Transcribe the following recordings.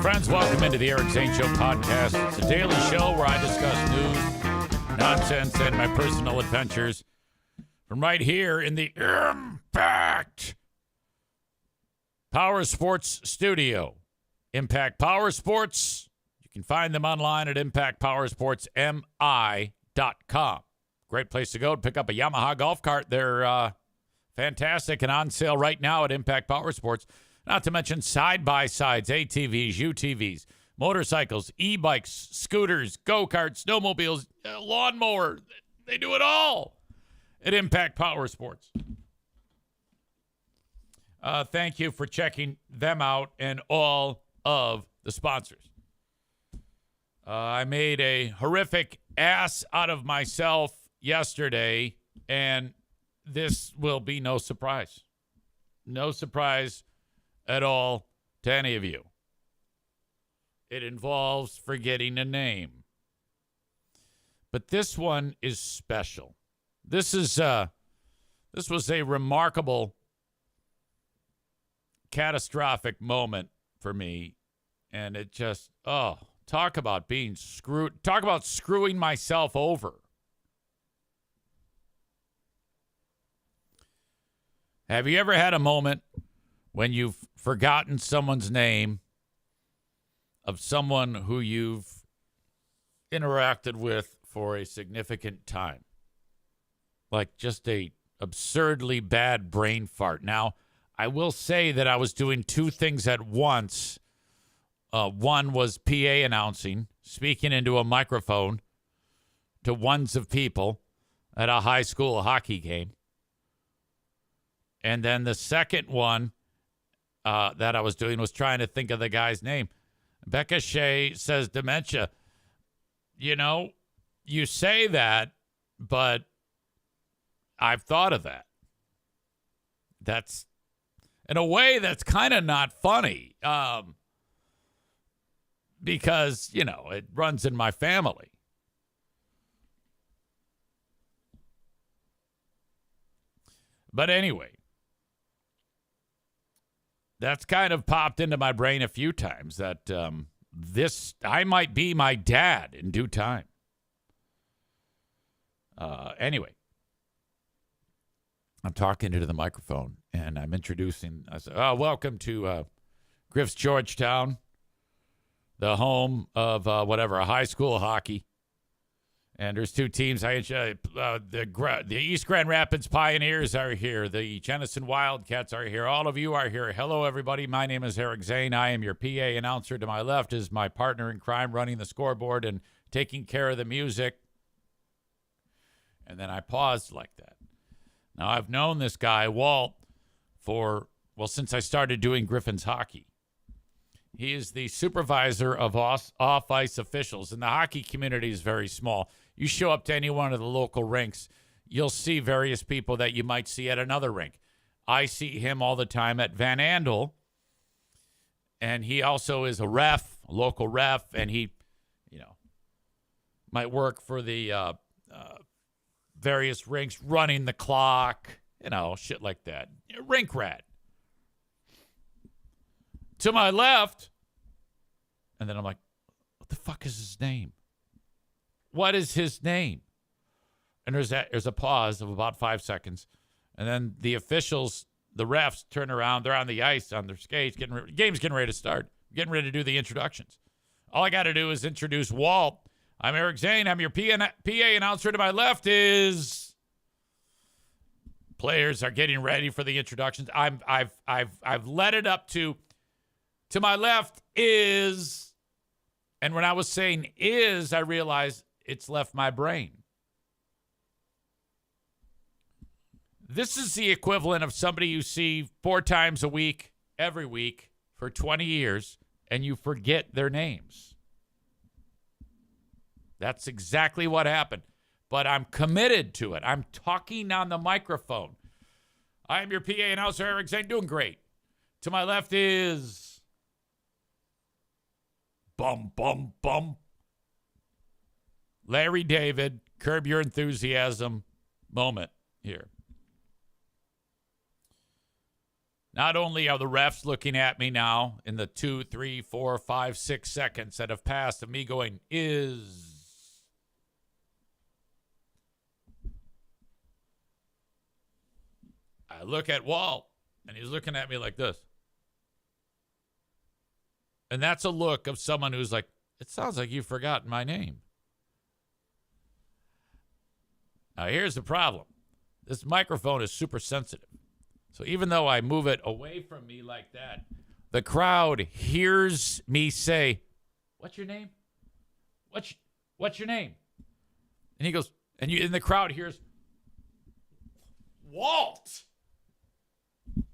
Friends, welcome into the Eric Zane Show podcast. It's a daily show where I discuss news, nonsense, and my personal adventures from right here in the Impact Power Sports Studio. Impact Power Sports. You can find them online at impactpowersportsmi.com. Great place to go to pick up a Yamaha golf cart. They're fantastic and on sale right now at Impact Power Sports. Not to mention side-by-sides, ATVs, UTVs, motorcycles, e-bikes, scooters, go-karts, snowmobiles, lawnmower. They do it all at Impact Power Sports. Thank you for checking them out and all of the sponsors. I made a horrific ass out of myself yesterday, and this will be no surprise. No surprise at all to any of you. It involves forgetting a name. But this one is special. This was a remarkable, catastrophic moment for me. And it just, talk about being screwed. Talk about screwing myself over. Have you ever had a moment when you've forgotten someone's name of someone who you've interacted with for a significant time? Like just a absurdly bad brain fart. Now, I will say that I was doing two things at once. One was PA announcing, speaking into a microphone to ones of people at a high school hockey game. And then the second one that I was doing was trying to think of the guy's name. Becca Shea says dementia. You know, you say that, but I've thought of that. That's, in a way, that's kind of not funny. Because, you know, it runs in my family. But anyway, that's kind of popped into my brain a few times that I might be my dad in due time. Anyway, I'm talking into the microphone and I'm introducing. I said, welcome to Griff's Georgetown, the home of a high school hockey. And there's two teams. The East Grand Rapids Pioneers are here. The Jenison Wildcats are here. All of you are here. Hello, everybody. My name is Eric Zane. I am your PA announcer. To my left is my partner in crime running the scoreboard and taking care of the music. And then I paused like that. Now, I've known this guy, Walt, since I started doing Griffin's hockey. He is the supervisor of off-ice officials, and the hockey community is very small. You show up to any one of the local rinks, you'll see various people that you might see at another rink. I see him all the time at Van Andel, and he also is a local ref, and he, might work for the various rinks, running the clock, shit like that. Rink rat. To my left, and then I'm like, what the fuck is his name? What is his name? And there's a pause of about 5 seconds. And then the officials, the refs, turn around. They're on the ice, on their skates. Game's getting ready to start. Getting ready to do the introductions. All I got to do is introduce Walt. I'm Eric Zane. I'm your PA announcer. To my left is... Players are getting ready for the introductions. I've led it up to my left is... And when I was saying is, I realized it's left my brain. This is the equivalent of somebody you see 4 times a week, every week, for 20 years, and you forget their names. That's exactly what happened. But I'm committed to it. I'm talking on the microphone. I am your PA announcer, Eric Zane, doing great. To my left is... Bum, bum, bum. Larry David, Curb Your Enthusiasm moment here. Not only are the refs looking at me now in the 2, 3, 4, 5, 6 seconds that have passed of me going, I look at Walt, and he's looking at me like this. And that's a look of someone who's like, it sounds like you've forgotten my name. Now, here's the problem. This microphone is super sensitive. So even though I move it away from me like that, the crowd hears me say, what's your name? What's your name? And he goes, and the crowd hears, Walt. And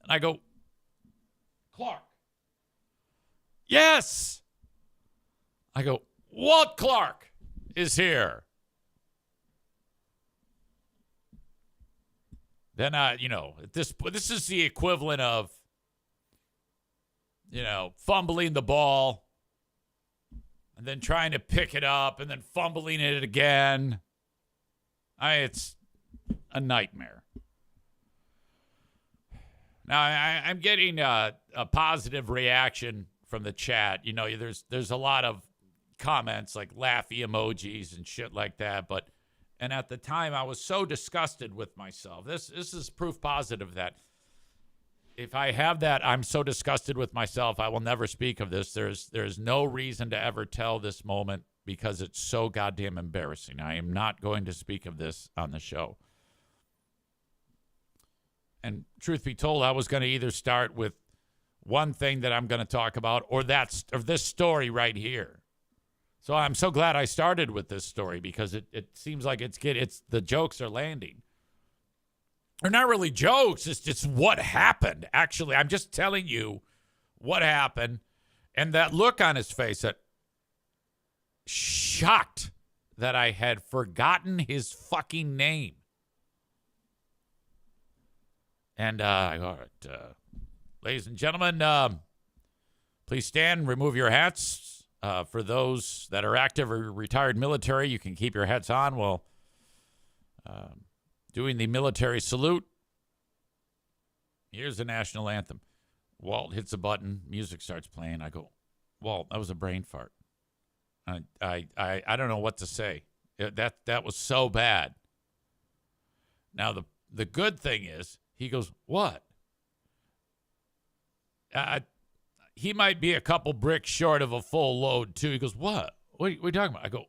I go, Clark. Yes. I go, Walt Clark is here. Then this is the equivalent of, fumbling the ball and then trying to pick it up and then fumbling it again. It's a nightmare. Now, I'm getting a positive reaction from the chat. There's a lot of comments like laughy emojis and shit like that, and at the time, I was so disgusted with myself. This is proof positive that if I have that, I'm so disgusted with myself, I will never speak of this. There's no reason to ever tell this moment because it's so goddamn embarrassing. I am not going to speak of this on the show. And truth be told, I was going to either start with one thing that I'm going to talk about or this story right here. So I'm so glad I started with this story because it seems like the jokes are landing. They're not really jokes. It's just what happened. Actually, I'm just telling you what happened. And that look on his face, that shocked that I had forgotten his fucking name. And, all right, ladies and gentlemen, please stand, remove your hats. For those that are active or retired military, you can keep your hats on while doing the military salute. Here's the national anthem. Walt hits a button. Music starts playing. I go, Walt, that was a brain fart. I don't know what to say. That was so bad. Now, the good thing is, he goes, what? He might be a couple bricks short of a full load, too. He goes, what? What are you talking about? I go,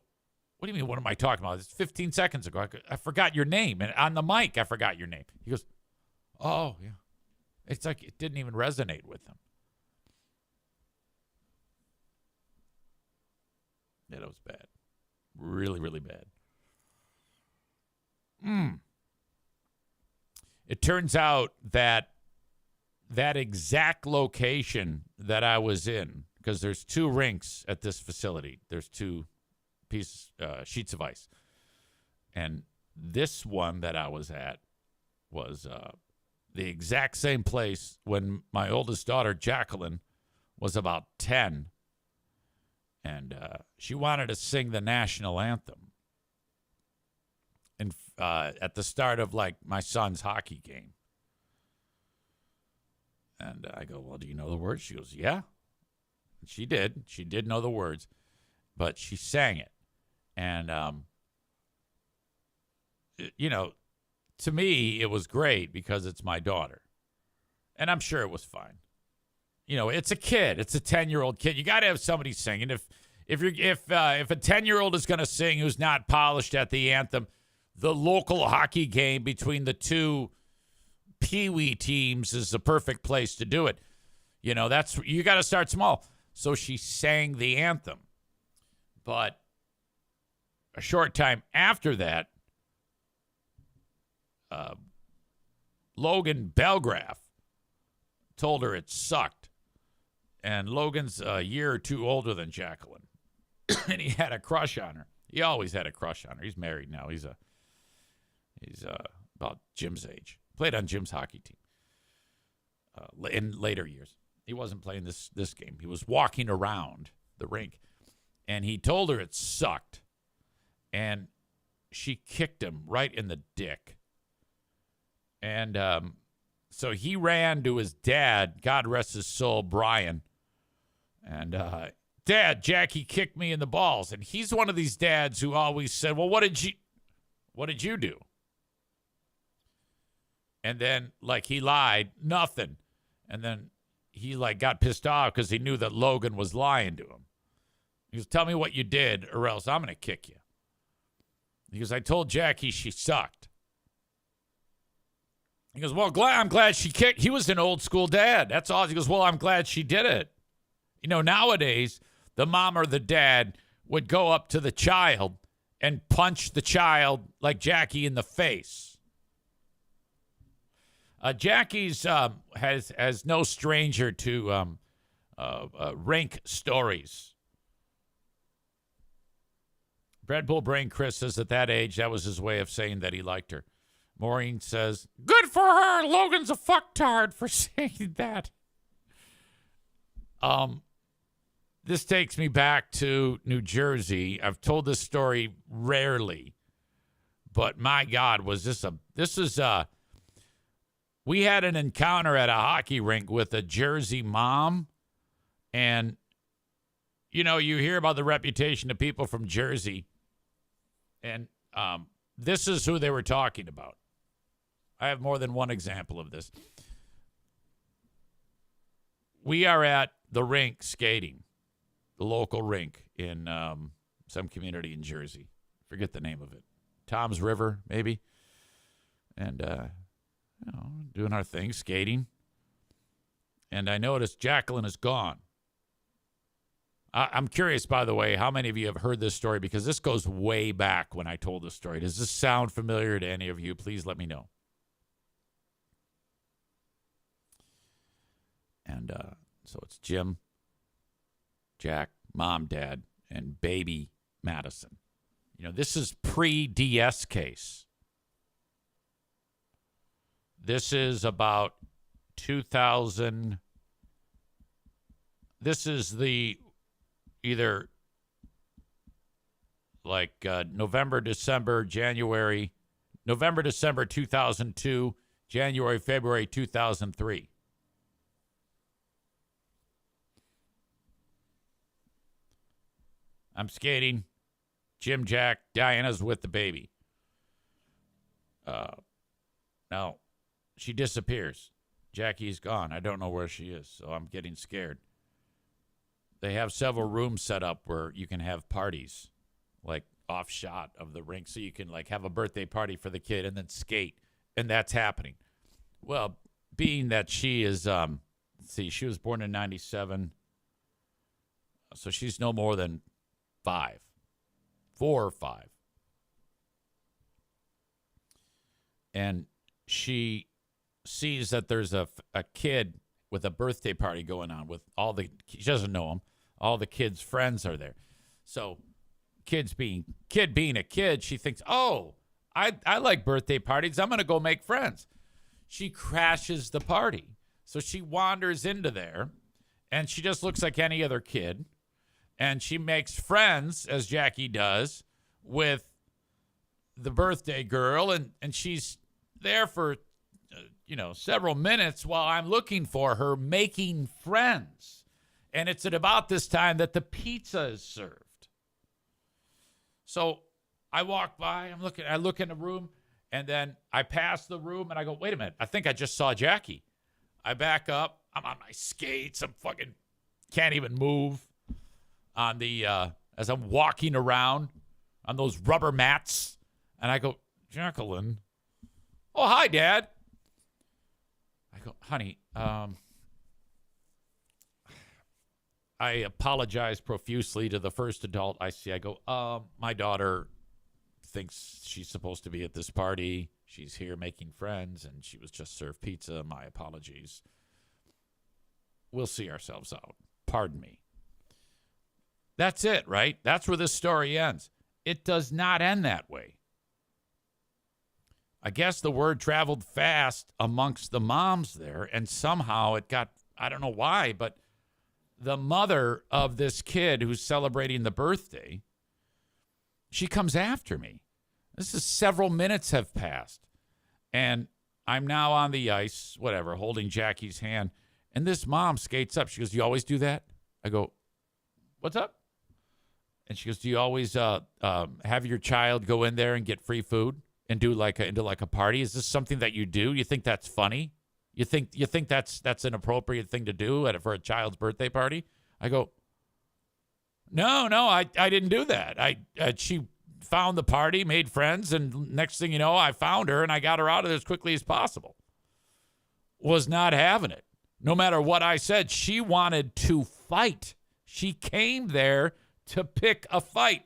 what do you mean, what am I talking about? It's 15 seconds ago. I forgot your name. And on the mic, I forgot your name. He goes, oh, yeah. It's like it didn't even resonate with him. Yeah, that was bad. Really, really bad. It turns out that exact location that I was in, because there's 2 rinks at this facility. There's 2 sheets of ice. And this one that I was at was the exact same place when my oldest daughter, Jacqueline, was about 10. And she wanted to sing the national anthem at the start of, my son's hockey game. And I go, well, do you know the words? She goes, yeah. And she did. She did know the words. But she sang it. And, to me, it was great because it's my daughter. And I'm sure it was fine. It's a kid. It's a 10-year-old kid. You got to have somebody singing. If a 10-year-old is going to sing who's not polished at the anthem, the local hockey game between the 2 Pee-wee teams is the perfect place to do it. You got to start small. So she sang the anthem. But a short time after that, Logan Belgraf told her it sucked. And Logan's a year or 2 older than Jacqueline. And he had a crush on her. He always had a crush on her. He's married now. He's about Jim's age. Played on Jim's hockey team in later years. He wasn't playing this game. He was walking around the rink. And he told her it sucked. And she kicked him right in the dick. And So he ran to his dad, God rest his soul, Brian. And, Dad, Jackie kicked me in the balls. And he's one of these dads who always said, well, what did you do? And then, like, he lied, nothing. And then he, like, got pissed off because he knew that Logan was lying to him. He goes, tell me what you did or else I'm going to kick you. He goes, I told Jackie she sucked. He goes, well, I'm glad she kicked. He was an old school dad. That's all. He goes, well, I'm glad she did it. You know, nowadays, the mom or the dad would go up to the child and punch the child like Jackie in the face. Jackie's has no stranger to rink stories. Red Bull Brain Chris says at that age, that was his way of saying that he liked her. Maureen says, good for her. Logan's a fucktard for saying that. This takes me back to New Jersey. I've told this story rarely, but my God, we had an encounter at a hockey rink with a Jersey mom. And, you know, you hear about the reputation of people from Jersey. And this is who they were talking about. I have more than one example of this. We are at the rink skating, the local rink in some community in Jersey. Forget the name of it. Tom's River, maybe. And, doing our thing, skating. And I noticed Jacqueline is gone. I'm curious, by the way, how many of you have heard this story? Because this goes way back when I told this story. Does this sound familiar to any of you? Please let me know. And so it's Jim, Jack, Mom, Dad, and baby Madison. You know, this is pre-DS case. This is about 2000. This is the either like November, December 2002, January, February 2003. I'm skating. Jim, Jack, Diana's with the baby. Now, she disappears. Jackie's gone. I don't know where she is, so I'm getting scared. They have several rooms set up where you can have parties, like off shot of the rink, so you can like have a birthday party for the kid and then skate, and that's happening. Well, being that she is, she was born in 97, so she's no more than 4 or 5. And she sees that there's a kid with a birthday party going on with she doesn't know him. All the kids' friends are there. So kid being a kid, she thinks, oh, I like birthday parties. I'm going to go make friends. She crashes the party. So she wanders into there, and she just looks like any other kid. And she makes friends, as Jackie does, with the birthday girl. And she's there for, several minutes while I'm looking for her making friends. And it's at about this time that the pizza is served. So I walk by, I look in the room, and then I pass the room, and I go, wait a minute, I think I just saw Jackie. I back up. I'm on my skates. I'm fucking can't even move on the as I'm walking around on those rubber mats. And I go, Jacqueline. Oh, hi, Dad. I go, honey, I apologize profusely to the first adult I see. I go, my daughter thinks she's supposed to be at this party. She's here making friends, and she was just served pizza. My apologies. We'll see ourselves out. Pardon me. That's it, right? That's where this story ends. It does not end that way. I guess the word traveled fast amongst the moms there, and somehow it got, I don't know why, but the mother of this kid who's celebrating the birthday, she comes after me. This is several minutes have passed. And I'm now on the ice, whatever, holding Jackie's hand. And this mom skates up. She goes, "Do you always do that?" I go, "What's up?" And she goes, "Do you always have your child go in there and get free food and do like a party? Is this something that you do? You think that's funny? You think that's an appropriate thing to do for a child's birthday party?" I go, No, I didn't do that. She found the party, made friends, and next thing you know, I found her and I got her out of there as quickly as possible. Was not having it. No matter what I said, she wanted to fight. She came there to pick a fight.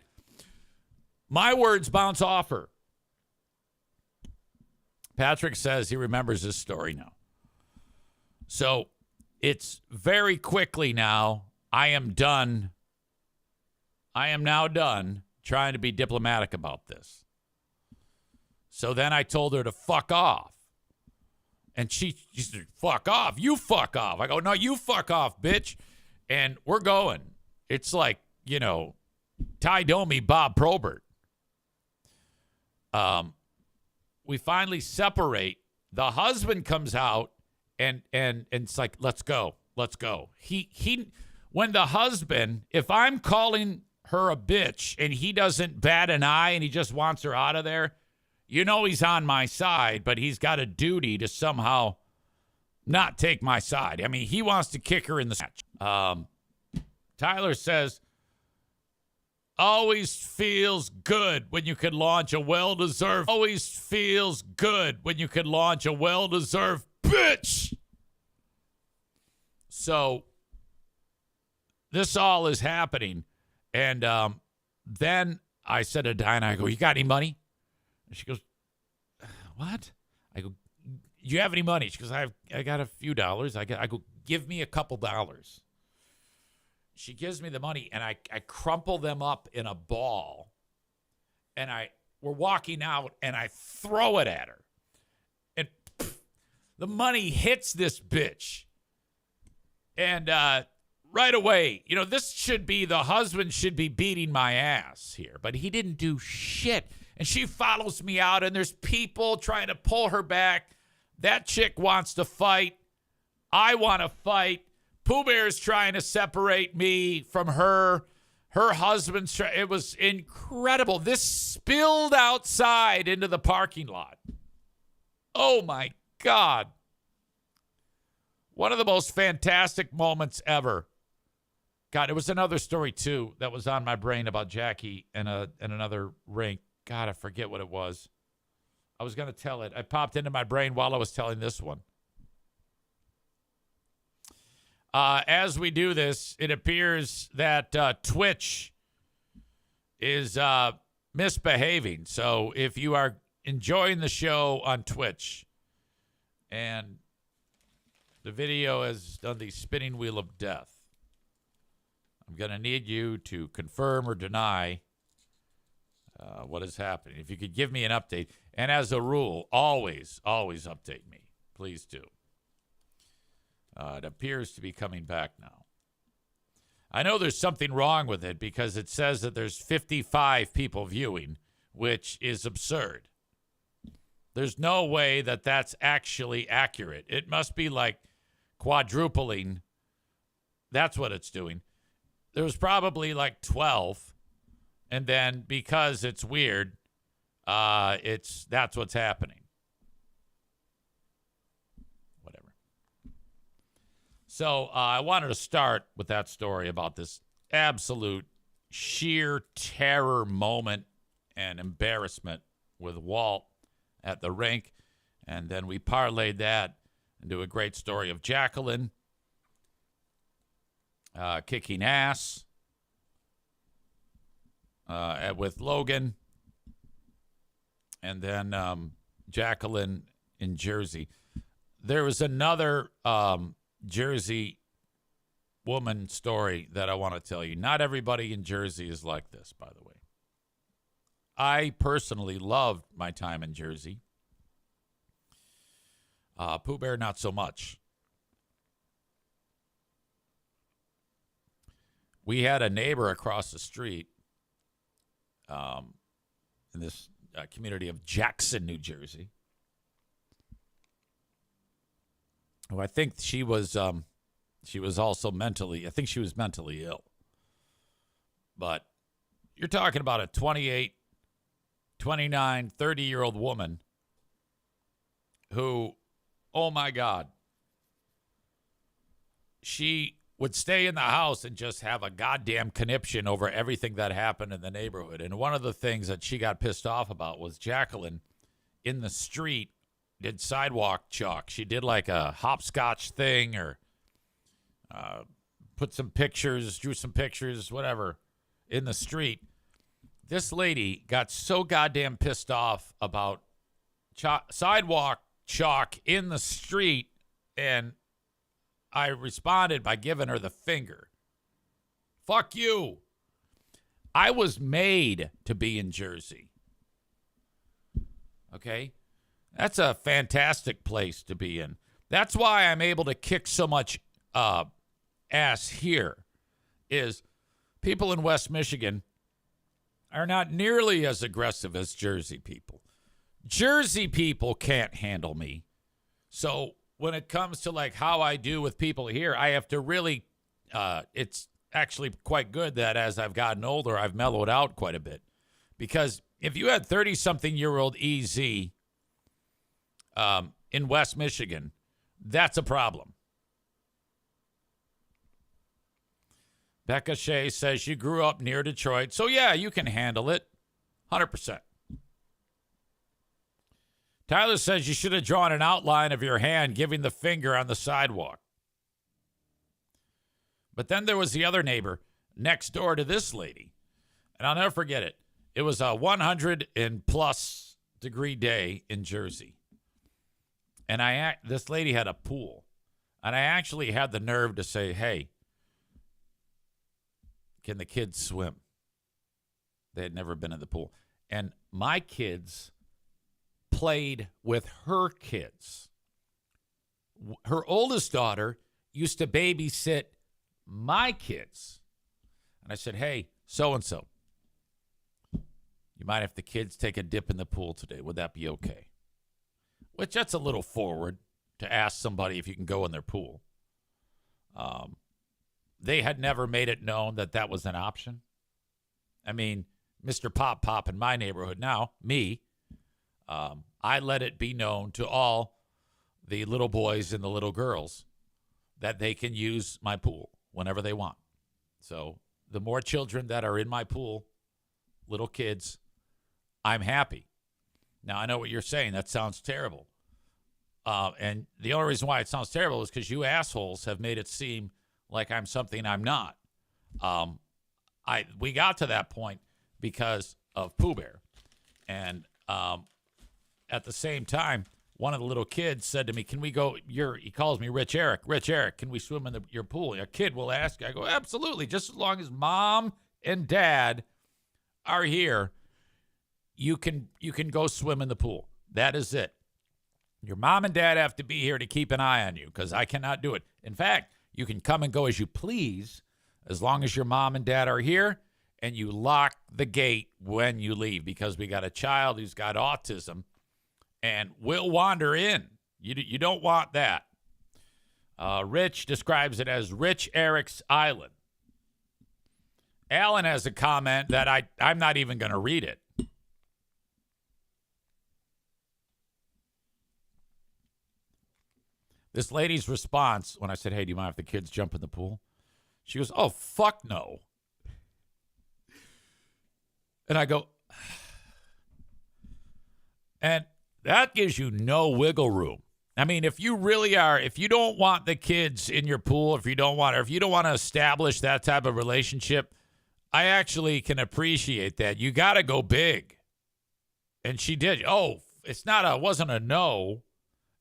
My words bounce off her. Patrick says he remembers this story now. So it's very quickly now. I am now done trying to be diplomatic about this. So then I told her to fuck off. And she said, "Fuck off. You fuck off." I go, "No, you fuck off, bitch." And we're going. It's like, Ty Domi, Bob Probert. We finally separate. The husband comes out and it's like, let's go. When the husband, if I'm calling her a bitch and he doesn't bat an eye and he just wants her out of there, he's on my side, but he's got a duty to somehow not take my side. I mean, he wants to kick her in the match. Tyler says, always feels good when you can launch a well-deserved bitch. So this all is happening. And then I said to Diana, I go, "You got any money?" And she goes, "What?" I go, "You have any money?" She goes, I got a few dollars. I go, "Give me a couple dollars." She gives me the money, and I crumple them up in a ball. And we're walking out, and I throw it at her. And the money hits this bitch. And right away, the husband should be beating my ass here, but he didn't do shit. And she follows me out, and there's people trying to pull her back. That chick wants to fight. I want to fight. Pooh Bear's trying to separate me from her. Her husband's it was incredible. This spilled outside into the parking lot. Oh, my God. One of the most fantastic moments ever. God, it was another story, too, that was on my brain about Jackie and another rink. God, I forget what it was. I was going to tell it. It popped into my brain while I was telling this one. As we do this, it appears that Twitch is misbehaving. So if you are enjoying the show on Twitch and the video has done the spinning wheel of death, I'm going to need you to confirm or deny what is happening. If you could give me an update. And as a rule, always update me. Please do. It appears to be coming back now. I know there's something wrong with it because it says that there's 55 people viewing, which is absurd. There's no way that that's actually accurate. It must be like quadrupling. That's what it's doing. There was probably like 12. And then because it's weird, that's what's happening. So I wanted to start with that story about this absolute sheer terror moment and embarrassment with Walt at the rink. And then we parlayed that into a great story of Jacqueline kicking ass with Logan. And then Jacqueline in Jersey. There was another Jersey woman story that I want to tell you. Not everybody in Jersey is like this, by the way. I personally loved my time in Jersey. Pooh Bear, not so much. We had a neighbor across the street in this community of Jackson, New Jersey. who I think she was also mentally, I think she was mentally ill. But you're talking about a 28, 29, 30-year-old woman who, oh my God, she would stay in the house and just have a goddamn conniption over everything that happened in the neighborhood. And one of the things that she got pissed off about was Jacqueline in the street did sidewalk chalk. She did like a hopscotch thing or put some pictures, drew some pictures, whatever, in the street. This lady got so goddamn pissed off about sidewalk chalk in the street, and I responded by giving her the finger. Fuck you. I was made to be in Jersey. Okay? That's a fantastic place to be in. That's why I'm able to kick so much ass here, is people in West Michigan are not nearly as aggressive as Jersey people. Jersey people can't handle me. So when it comes to like how I do with people here, I have to really, it's actually quite good that as I've gotten older, I've mellowed out quite a bit. Because if you had 30-something-year-old EZ in West Michigan, that's a problem. Becca Shea says you grew up near Detroit, so yeah, you can handle it. 100%. Tyler says you should have drawn an outline of your hand giving the finger on the sidewalk. But then there was the other neighbor next door to this lady, and I'll never forget it. It was a 100 and plus degree day in Jersey, and this lady had a pool, and I actually had the nerve to say, hey, can the kids swim? They had never been in the pool. And my kids played with her kids. Her oldest daughter used to babysit my kids. And I said, hey, so-and-so, you mind if the kids take a dip in the pool today? Would that be okay? Which that's a little forward to ask somebody if you can go in their pool. They had never made it known that that was an option. I mean, Mr. Pop Pop in my neighborhood now, me, I let it be known to all the little boys and the little girls that they can use my pool whenever they want. So the more children that are in my pool, little kids, I'm happy. Now, I know what you're saying. That sounds terrible. And the only reason why it sounds terrible is because you assholes have made it seem like I'm something I'm not. We got to that point because of Pooh Bear. And at the same time, one of the little kids said to me, can we go, he calls me Rich Eric. Rich Eric, can we swim in your pool? A kid will ask. I go, absolutely. Just as long as mom and dad are here, you can go swim in the pool. That is it. Your mom and dad have to be here to keep an eye on you because I cannot do it. In fact, you can come and go as you please as long as your mom and dad are here, and you lock the gate when you leave because we got a child who's got autism and will wander in. You don't want that. Rich describes it as Rich Eric's Island. Alan has a comment that I'm not even going to read it. This lady's response when I said, hey, do you mind if the kids jump in the pool? She goes, oh, fuck no. And I go, and that gives you no wiggle room. I mean, if you don't want the kids in your pool, if you don't want to establish that type of relationship, I actually can appreciate that. You got to go big. And she did. Oh, it wasn't a no.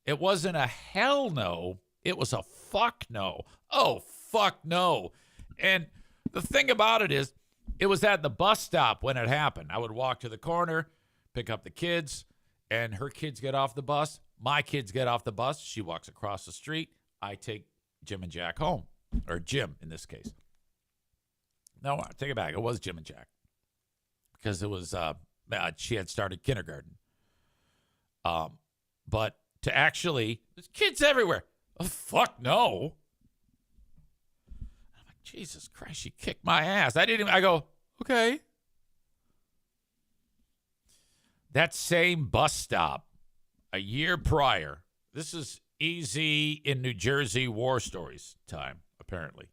It wasn't a hell no. It was a fuck no. Oh, fuck no. And the thing about it is, it was at the bus stop when it happened. I would walk to the corner, pick up the kids, and her kids get off the bus. My kids get off the bus. She walks across the street. I take Jim and Jack home, or Jim in this case. No, I take it back. It was Jim and Jack because it was she had started kindergarten. But to actually, there's kids everywhere. Oh, fuck no. I'm like, Jesus Christ, she kicked my ass. I go, okay. That same bus stop a year prior. This is easy in New Jersey war stories time, apparently.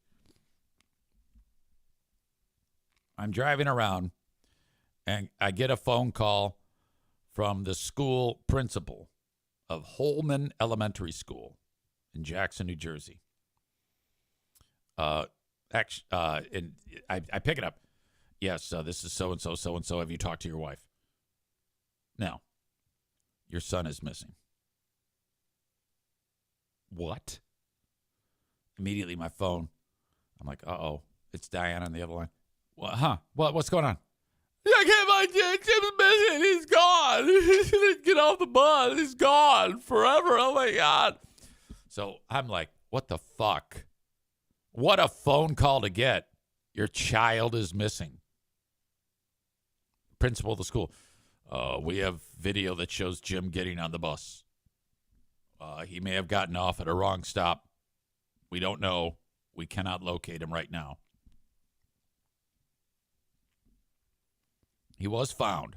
I'm driving around and I get a phone call from the school principal of Holman Elementary School in Jackson, New Jersey. I pick it up. Yes, this is so-and-so, so-and-so. Have you talked to your wife? No. Your son is missing. What? Immediately, my phone. I'm like, uh-oh. It's Diane on the other line. What? Huh? What's going on? I can't find Jim. Jim's missing. He's gone. He didn't get off the bus. He's gone forever. Oh, my God. So I'm like, what the fuck? What a phone call to get. Your child is missing. Principal of the school. We have video that shows Jim getting on the bus. He may have gotten off at a wrong stop. We don't know. We cannot locate him right now. He was found,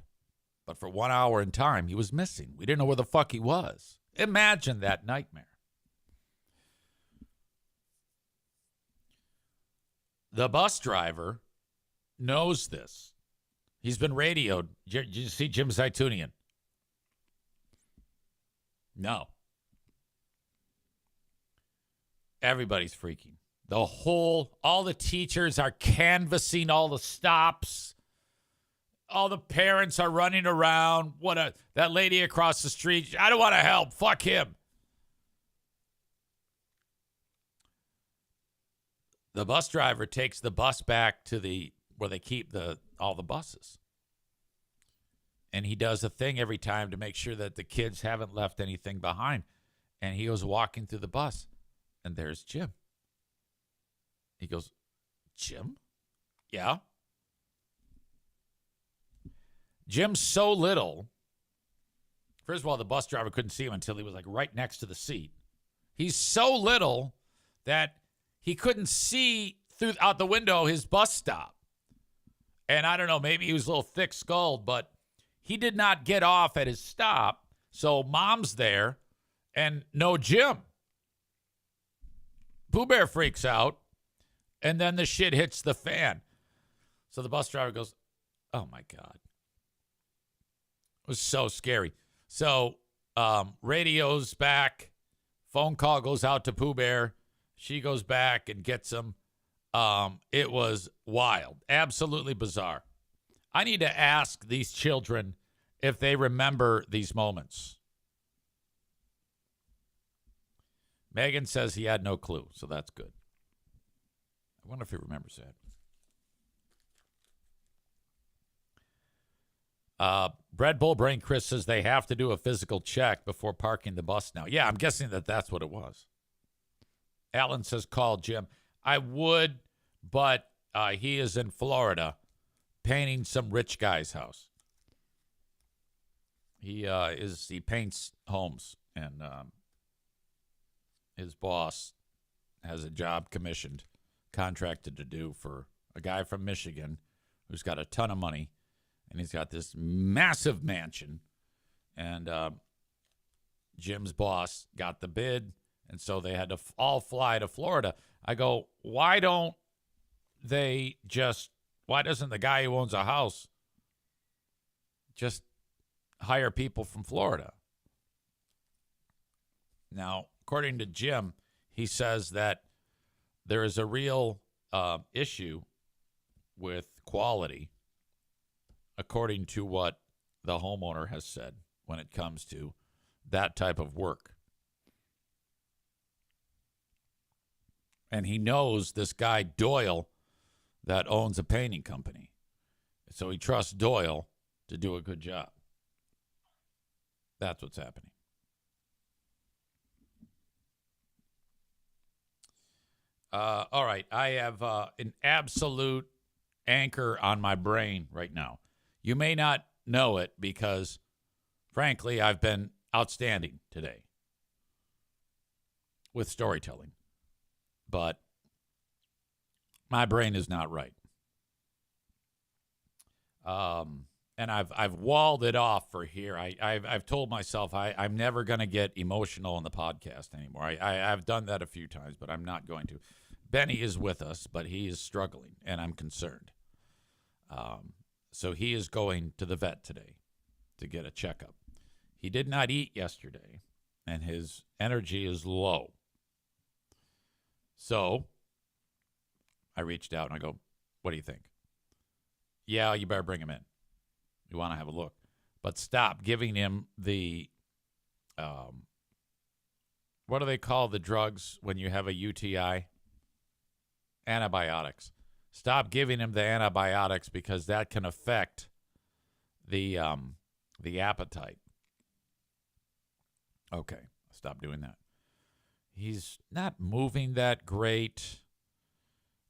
but for 1 hour in time, he was missing. We didn't know where the fuck he was. Imagine that nightmare. The bus driver knows this. He's been radioed. Did you see Jim Zaitunian? No. Everybody's freaking. All the teachers are canvassing all the stops. All the parents are running around. That lady across the street. I don't want to help. Fuck him. The bus driver takes the bus back to where they keep all the buses. And he does a thing every time to make sure that the kids haven't left anything behind. And he was walking through the bus, and there's Jim. He goes, Jim? Yeah. Jim's so little. First of all, the bus driver couldn't see him until he was like right next to the seat. He's so little that he couldn't see out the window his bus stop. And I don't know, maybe he was a little thick-skulled, but he did not get off at his stop. So mom's there and no Jim. Pooh Bear freaks out, and then the shit hits the fan. So the bus driver goes, oh, my God. It was so scary. So radio's back. Phone call goes out to Pooh Bear. She goes back and gets him. It was wild. Absolutely bizarre. I need to ask these children if they remember these moments. Megan says he had no clue, so that's good. I wonder if he remembers that. Bread Bull Brain Chris says they have to do a physical check before parking the bus now. Yeah, I'm guessing that's what it was. Alan says call Jim. I would, but he is in Florida painting some rich guy's house. He paints homes, and his boss has a job contracted to do for a guy from Michigan who's got a ton of money. And he's got this massive mansion. And Jim's boss got the bid. And so they had to all fly to Florida. I go, why doesn't the guy who owns a house just hire people from Florida? Now, according to Jim, he says that there is a real issue with quality, according to what the homeowner has said when it comes to that type of work. And he knows this guy Doyle that owns a painting company. So he trusts Doyle to do a good job. That's what's happening. All right. I have an absolute anchor on my brain right now. You may not know it because, frankly, I've been outstanding today. with storytelling, but my brain is not right. And I've walled it off for here. I've told myself I'm never going to get emotional in the podcast anymore. I've done that a few times, but I'm not going to. Benny is with us, but he is struggling, and I'm concerned. So he is going to the vet today to get a checkup. He did not eat yesterday, and his energy is low. So I reached out and I go, what do you think? Yeah, you better bring him in. You want to have a look. But stop giving him the, what do they call the drugs when you have a UTI? Antibiotics. Stop giving him the antibiotics because that can affect the appetite. Okay, stop doing that. He's not moving that great.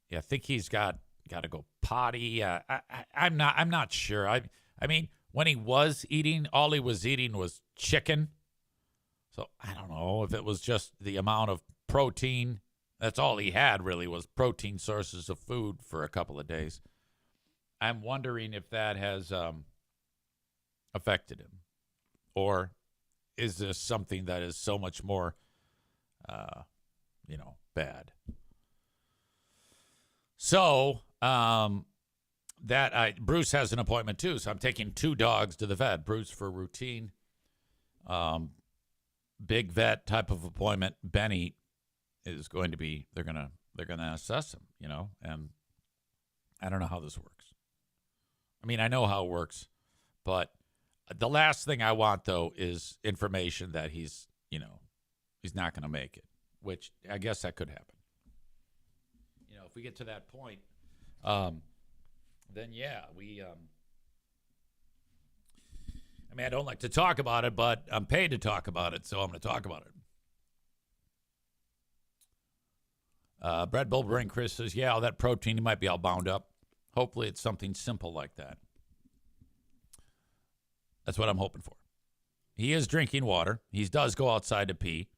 Yeah, I think he's got to go potty. I'm not sure. I mean, when he was eating, all he was eating was chicken. So I don't know if it was just the amount of protein. That's all he had, really, was protein sources of food for a couple of days. I'm wondering if that has affected him. Or is this something that is so much more, bad? So, Bruce has an appointment, too. So I'm taking 2 dogs to the vet. Bruce for routine, big vet type of appointment. Benny is going to be, they're going to assess him, and I don't know how this works. I mean, I know how it works, but the last thing I want, though, is information that he's not going to make it, which I guess that could happen. If we get to that point, then yeah, I don't like to talk about it, but I'm paid to talk about it, so I'm going to talk about it. Brad Bulbering Chris says, yeah, all that protein, he might be all bound up. Hopefully it's something simple like that. That's what I'm hoping for. He is drinking water. He does go outside to pee.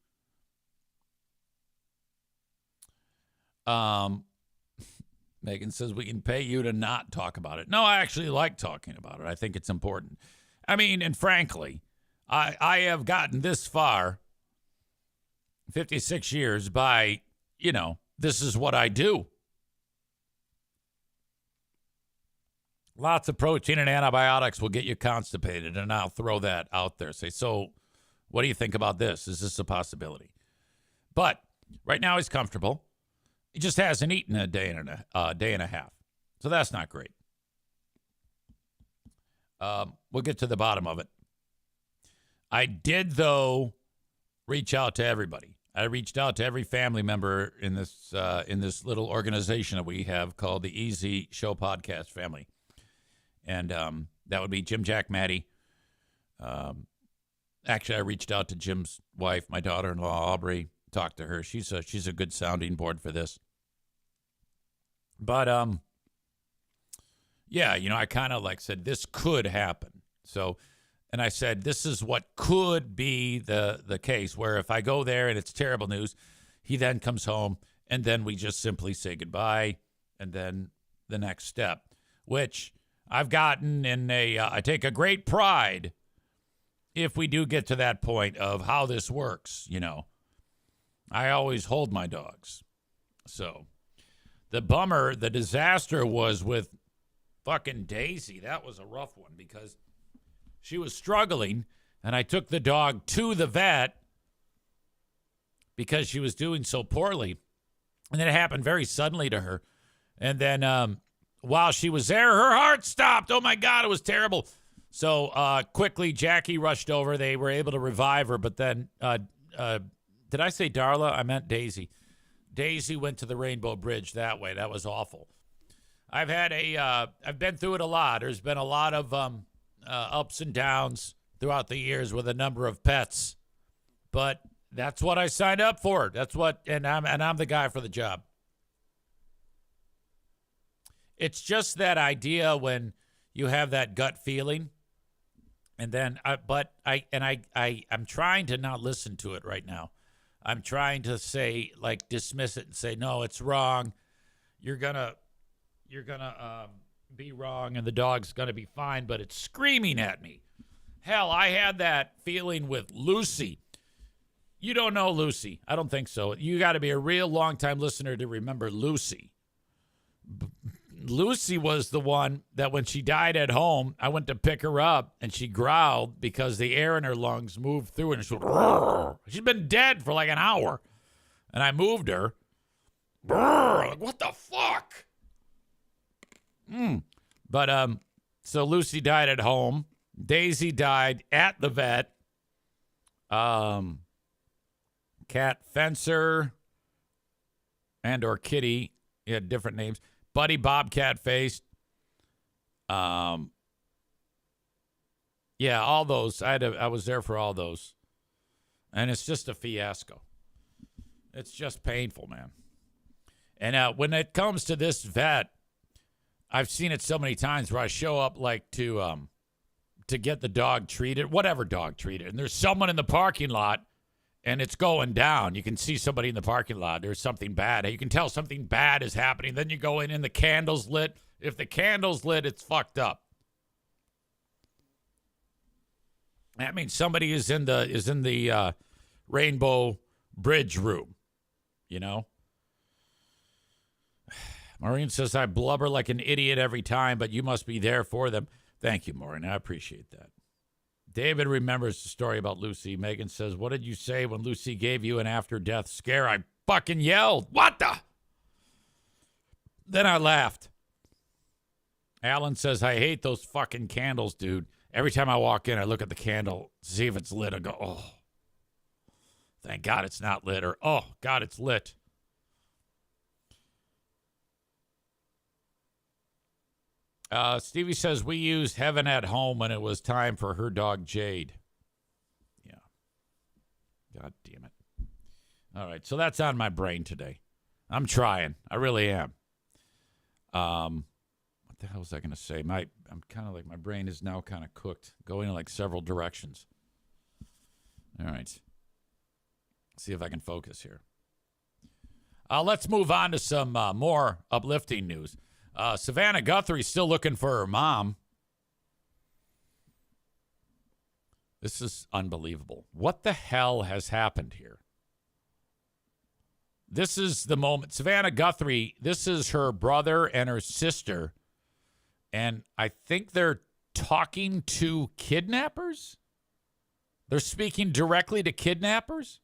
Megan says, we can pay you to not talk about it. No, I actually like talking about it. I think it's important. I mean, and frankly, I have gotten this far, 56 years, by, this is what I do. Lots of protein and antibiotics will get you constipated, and I'll throw that out there. Say, so what do you think about this? Is this a possibility? But right now he's comfortable. He just hasn't eaten a day and a half. So that's not great. We'll get to the bottom of it. I did, though, reach out to everybody. I reached out to every family member in this little organization that we have called the Easy Show Podcast Family. And that would be Jim, Jack, Maddie. Actually, I reached out to Jim's wife, my daughter-in-law, Aubrey. Talked to her. She's a good sounding board for this. But yeah, I kind of said this could happen. So, and I said this is what could be the case where if I go there and it's terrible news, he then comes home and then we just simply say goodbye and then the next step, which I've gotten in I take a great pride if we do get to that point of how this works, I always hold my dogs. So the disaster was with fucking Daisy. That was a rough one because she was struggling and I took the dog to the vet because she was doing so poorly. And then it happened very suddenly to her. And then while she was there, her heart stopped. Oh my God, it was terrible. So quickly, Jackie rushed over. They were able to revive her. But then, did I say Darla? I meant Daisy. Daisy went to the Rainbow Bridge that way. That was awful. I've been through it a lot. There's been a lot of ups and downs throughout the years with a number of pets. But that's what I signed up for. That's what, and I'm the guy for the job. It's just that idea when you have that gut feeling, and then I'm trying to not listen to it right now, I'm trying to say, like, dismiss it and say, no, it's wrong. You're gonna be wrong, and the dog's gonna be fine. But it's screaming at me. Hell, I had that feeling with Lucy. You don't know Lucy. I don't think so. You got to be a real long-time listener to remember Lucy. Lucy was the one that when she died at home, I went to pick her up, and she growled because the air in her lungs moved through, and she'd been dead for like an hour. And I moved her. Like, what the fuck? But so Lucy died at home. Daisy died at the vet. Cat Fencer and or Kitty, he had different names. Buddy Bobcat Face. Yeah, all those. I was there for all those. And it's just a fiasco. It's just painful, man. And when it comes to this vet, I've seen it so many times where I show up like to get the dog treated, whatever dog treated, and there's someone in the parking lot and it's going down. You can see somebody in the parking lot. There's something bad. You can tell something bad is happening. Then you go in and the candle's lit. If the candle's lit, it's fucked up. That means somebody is in the Rainbow Bridge room, you know? Maureen says, I blubber like an idiot every time, but you must be there for them. Thank you, Maureen. I appreciate that. David remembers the story about Lucy. Megan says, what did you say when Lucy gave you an after-death scare? I fucking yelled. What the? Then I laughed. Alan says, I hate those fucking candles, dude. Every time I walk in, I look at the candle, see if it's lit. I go, oh, thank God it's not lit. Or, oh, God, it's lit. Stevie says, we used Heaven at Home when it was time for her dog, Jade. Yeah. God damn it. All right, so that's on my brain today. I'm trying. I really am. What the hell was I going to say? I'm kind of like, my brain is now kind of cooked, going in like several directions. All right. See if I can focus here. Let's move on to some more uplifting news. Savannah Guthrie's still looking for her mom. This is unbelievable. What the hell has happened here? This is the moment. Savannah Guthrie, this is her brother and her sister. And I think they're talking to kidnappers? They're speaking directly to kidnappers?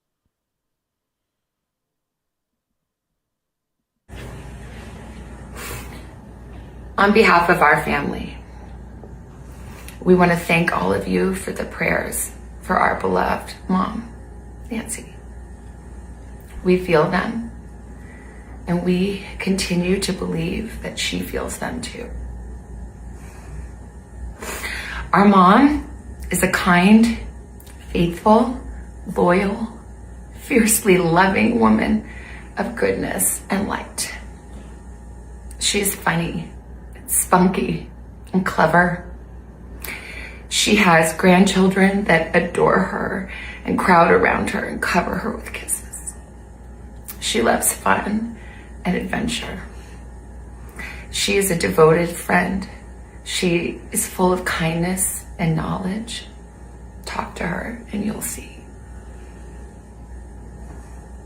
On behalf of our family, we want to thank all of you for the prayers for our beloved mom, Nancy. We feel them, and we continue to believe that she feels them too. Our mom is a kind, faithful, loyal, fiercely loving woman of goodness and light. She's funny, spunky, and clever. She has grandchildren that adore her and crowd around her and cover her with kisses. She loves fun and adventure. She is a devoted friend. She is full of kindness and knowledge. Talk to her and you'll see.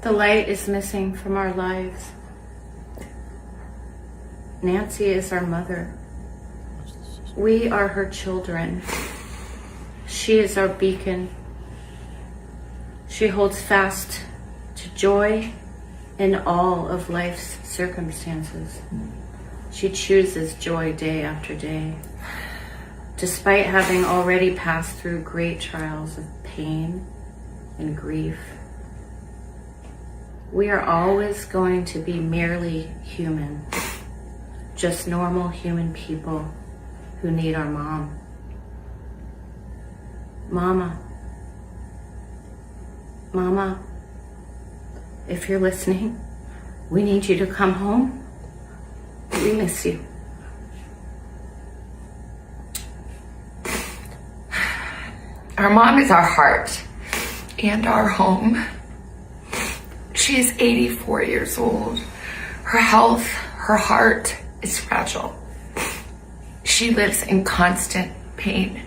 The light is missing from our lives. Nancy is our mother. We are her children. She is our beacon. She holds fast to joy in all of life's circumstances. She chooses joy day after day, despite having already passed through great trials of pain and grief. We are always going to be merely human. Just normal human people who need our mom. Mama, if you're listening, we need you to come home. We miss you. Our mom is our heart and our home. She is 84 years old. Her health, her heart is fragile. She lives in constant pain.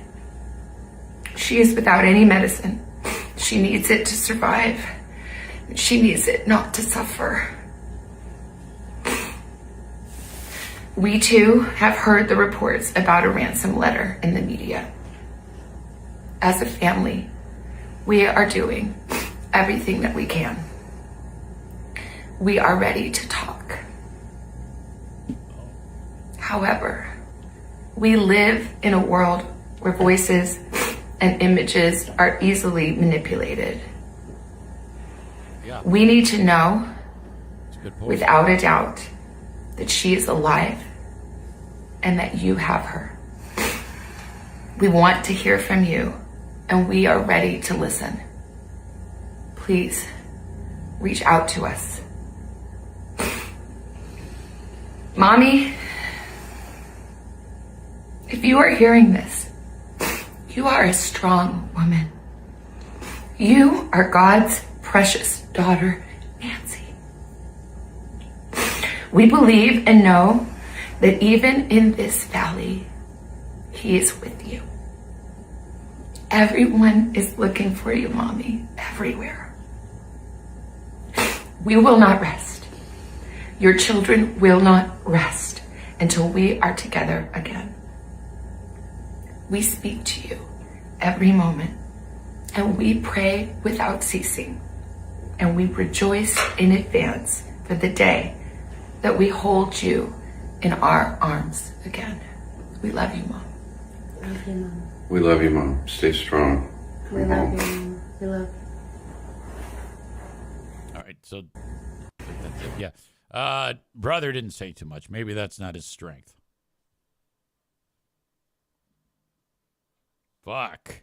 She is without any medicine. She needs it to survive. She needs it not to suffer. We too have heard the reports about a ransom letter in the media. As a family, we are doing everything that we can. We are ready to talk. However, we live in a world where voices and images are easily manipulated. Yeah, We need to know, that's a good point. without a doubt, that she is alive and that you have her. We want to hear from you, and we are ready to listen. Please reach out to us. Mommy, if you are hearing this, you are a strong woman. You are God's precious daughter, Nancy. We believe and know that even in this valley, He is with you. Everyone is looking for you, Mommy, everywhere. We will not rest. Your children will not rest until we are together again. We speak to you every moment, and we pray without ceasing, and we rejoice in advance for the day that we hold you in our arms again. We love you, Mom. Love you, Mom. We love you, Mom. Stay strong. We Come love home. you, Mom. We love you. All right, so that's it. Yeah. Brother didn't say too much. Maybe that's not his strength. Fuck.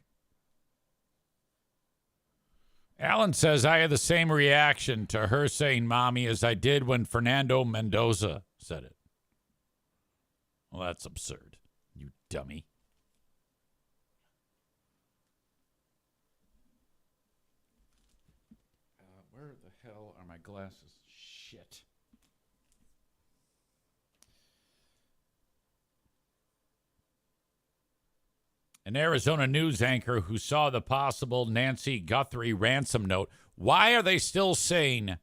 Alan says, I had the same reaction to her saying mommy as I did when Fernando Mendoza said it. Well, that's absurd, you dummy. Where the hell are my glasses? Shit. An Arizona news anchor who saw the possible Nancy Guthrie ransom note. Why are they still saying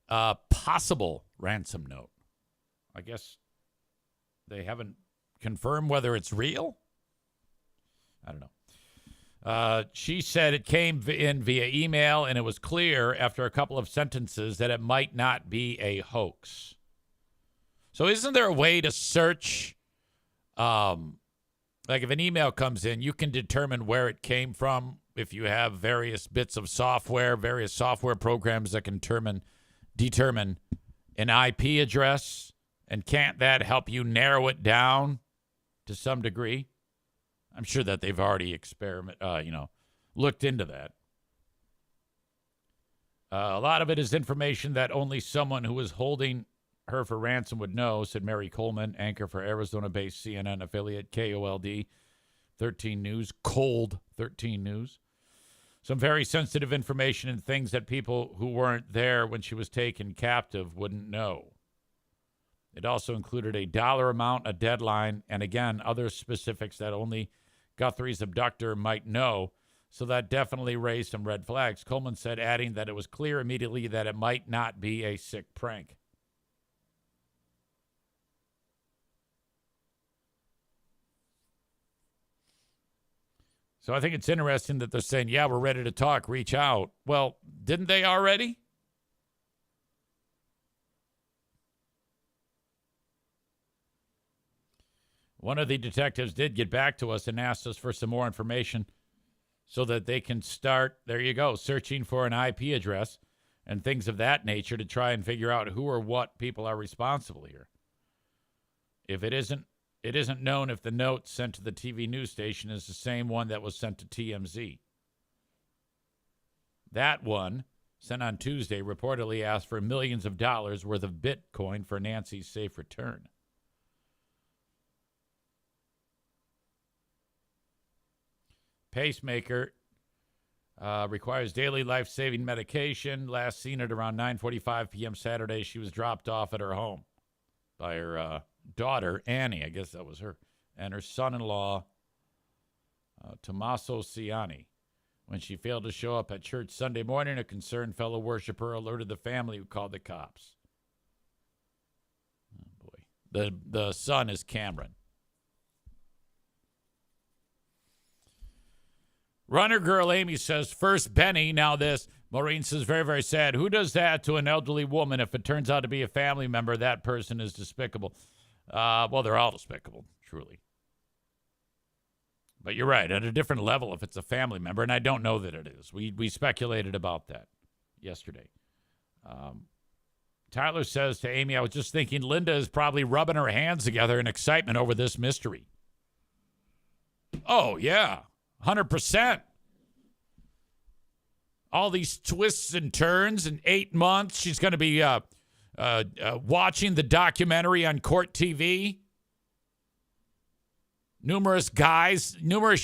possible ransom note? I guess they haven't confirmed whether it's real. I don't know. She said it came in via email, and it was clear after a couple of sentences that it might not be a hoax. So isn't there a way to search, like if an email comes in, you can determine where it came from if you have various bits of software, various software programs that can determine an IP address, and can't that help you narrow it down to some degree? I'm sure that they've already looked into that. A lot of it is information that only someone who is holding her for ransom would know, said Mary Coleman, anchor for Arizona-based CNN affiliate KOLD 13 News, Cold 13 News. Some very sensitive information and things that people who weren't there when she was taken captive wouldn't know. It also included a dollar amount, a deadline, and again, other specifics that only Guthrie's abductor might know. So that definitely raised some red flags. Coleman said, adding that it was clear immediately that it might not be a sick prank. So I think it's interesting that they're saying, yeah, we're ready to talk, reach out. Well, didn't they already? One of the detectives did get back to us and asked us for some more information so that they can start, there you go, searching for an IP address and things of that nature to try and figure out who or what people are responsible here. If it isn't known if the note sent to the TV news station is the same one that was sent to TMZ. That one, sent on Tuesday, reportedly asked for millions of dollars worth of Bitcoin for Nancy's safe return. Pacemaker Requires daily life-saving medication. Last seen at around 9:45 p.m. Saturday. She was dropped off at her home by her daughter, Annie. I guess that was her. And her son-in-law, Tommaso Ciani. When she failed to show up at church Sunday morning, a concerned fellow worshiper alerted the family, who called the cops. Oh, boy. The son is Cameron. Runner girl Amy says, first Benny, now this. Maureen says, very, very sad. Who does that to an elderly woman? If it turns out to be a family member, that person is despicable. Well, they're all despicable, truly. But you're right, at a different level if it's a family member, and I don't know that it is. We speculated about that yesterday. Tyler says to Amy, I was just thinking Linda is probably rubbing her hands together in excitement over this mystery. Oh, yeah. 100%. All these twists and turns in 8 months. She's going to be watching the documentary on Court TV. Numerous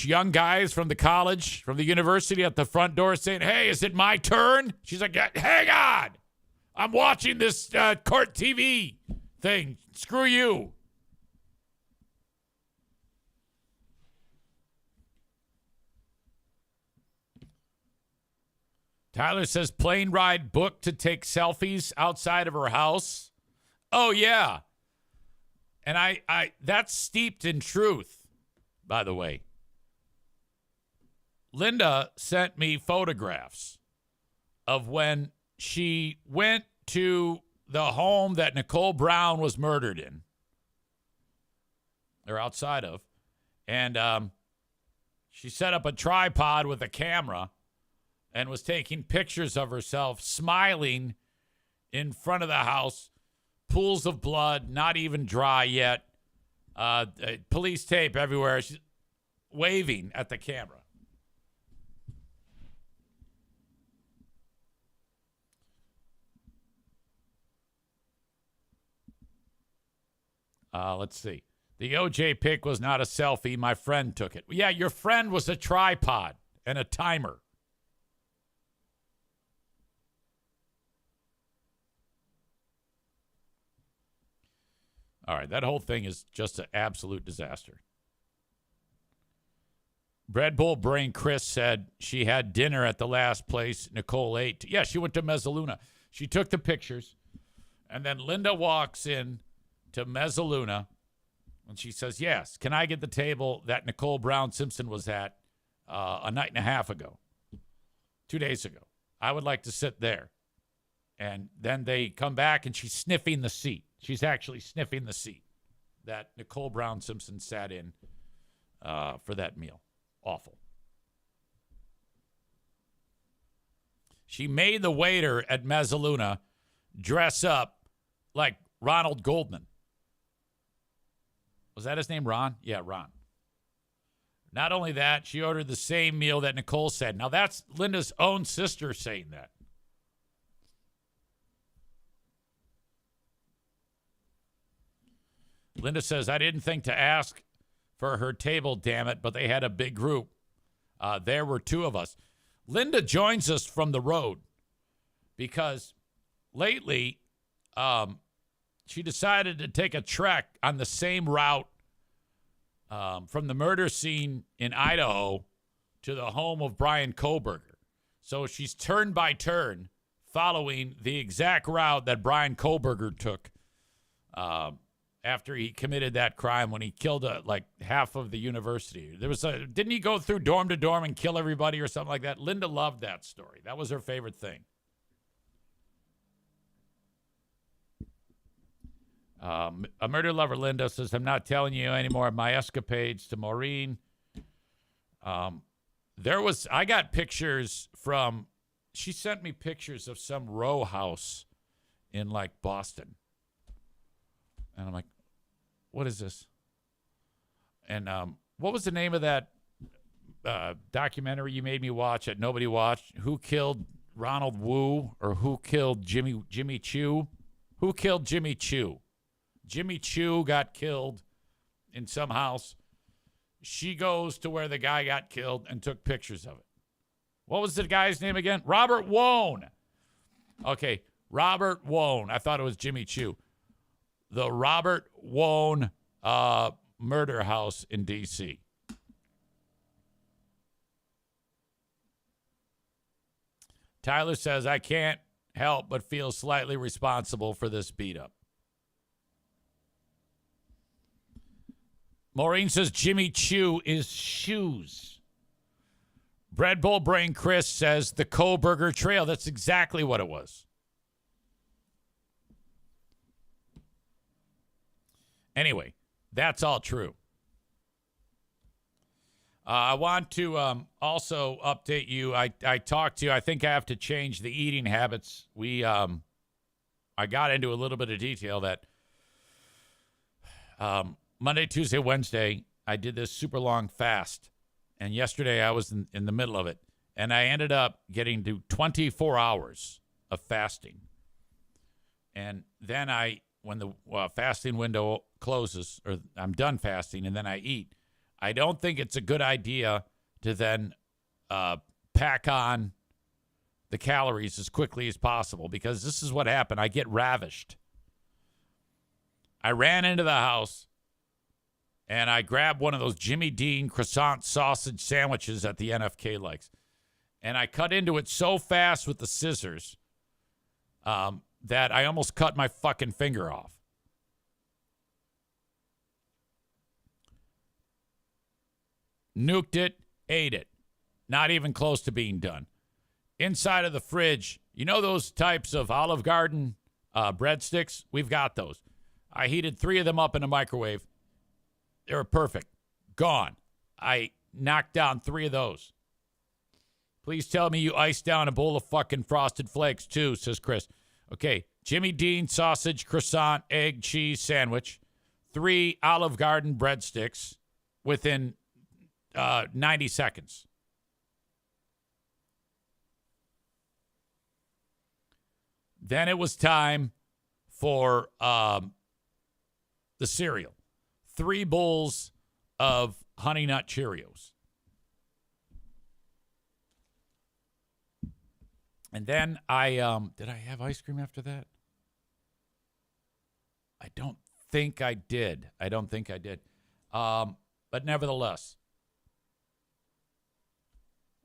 young guys from the college, from the university at the front door saying, hey, is it my turn? She's like, hang on. I'm watching this Court TV thing. Screw you. Tyler says plane ride booked to take selfies outside of her house. Oh, yeah. And I that's steeped in truth, by the way. Linda sent me photographs of when she went to the home that Nicole Brown was murdered in, or outside of, and she set up a tripod with a camera and was taking pictures of herself smiling in front of the house, pools of blood, not even dry yet, police tape everywhere. She's waving at the camera. Let's see. The OJ pic was not a selfie. My friend took it. Yeah, your friend was a tripod and a timer. All right, that whole thing is just an absolute disaster. Bread Bowl Brain Chris said she had dinner at the last place Nicole ate. Yeah, she went to Mezzaluna. She took the pictures, and then Linda walks in to Mezzaluna, and she says, yes, can I get the table that Nicole Brown Simpson was at a night and a half ago, 2 days ago? I would like to sit there. And then they come back, and she's sniffing the seat. She's actually sniffing the seat that Nicole Brown Simpson sat in for that meal. Awful. She made the waiter at Mezzaluna dress up like Ronald Goldman. Was that his name, Ron? Yeah, Ron. Not only that, she ordered the same meal that Nicole said. Now, that's Linda's own sister saying that. Linda says, I didn't think to ask for her table, damn it, but they had a big group. There were two of us. Linda joins us from the road because lately she decided to take a trek on the same route from the murder scene in Idaho to the home of Brian Koberger. So she's turn by turn following the exact route that Brian Koberger took after he committed that crime when he killed like half of the university. Didn't he go through dorm to dorm and kill everybody or something like that? Linda loved that story. That was her favorite thing. A murder lover, Linda, says, I'm not telling you any more of my escapades to Maureen. I got pictures she sent me pictures of some row house in like Boston. And I'm like, what is this? And what was the name of that documentary you made me watch that nobody watched? Who killed Ronald Wu, or who killed Jimmy Chu? Who killed Jimmy Chu? Jimmy Chu got killed in some house. She goes to where the guy got killed and took pictures of it. What was the guy's name again? Robert Wone. Okay, Robert Wone. I thought it was Jimmy Choo. The Robert Wone murder house in D.C. Tyler says, I can't help but feel slightly responsible for this beat up. Maureen says Jimmy Choo is shoes. Bread Bowl Brain Chris says the Koberger Trail. That's exactly what it was. Anyway, that's all true. I want to also update you. I talked to you. I think I have to change the eating habits. I got into a little bit of detail that Monday, Tuesday, Wednesday, I did this super long fast. And yesterday I was in the middle of it. And I ended up getting to 24 hours of fasting. And then when the fasting window closes, or I'm done fasting, and then I eat, I don't think it's a good idea to then pack on the calories as quickly as possible, because this is what happened. I get ravished. I ran into the house, and I grabbed one of those Jimmy Dean croissant sausage sandwiches that the NFK likes. And I cut into it so fast with the scissors that I almost cut my fucking finger off. Nuked it, ate it. Not even close to being done. Inside of the fridge, you know those types of Olive Garden breadsticks? We've got those. I heated 3 of them up in the microwave. They were perfect. Gone. I knocked down 3 of those. Please tell me you iced down a bowl of fucking Frosted Flakes too, says Chris. Okay, Jimmy Dean sausage, croissant, egg, cheese sandwich. 3 Olive Garden breadsticks within 90 seconds. Then it was time for the cereal. 3 bowls of Honey Nut Cheerios. And then did I have ice cream after that? I don't think I did. But nevertheless.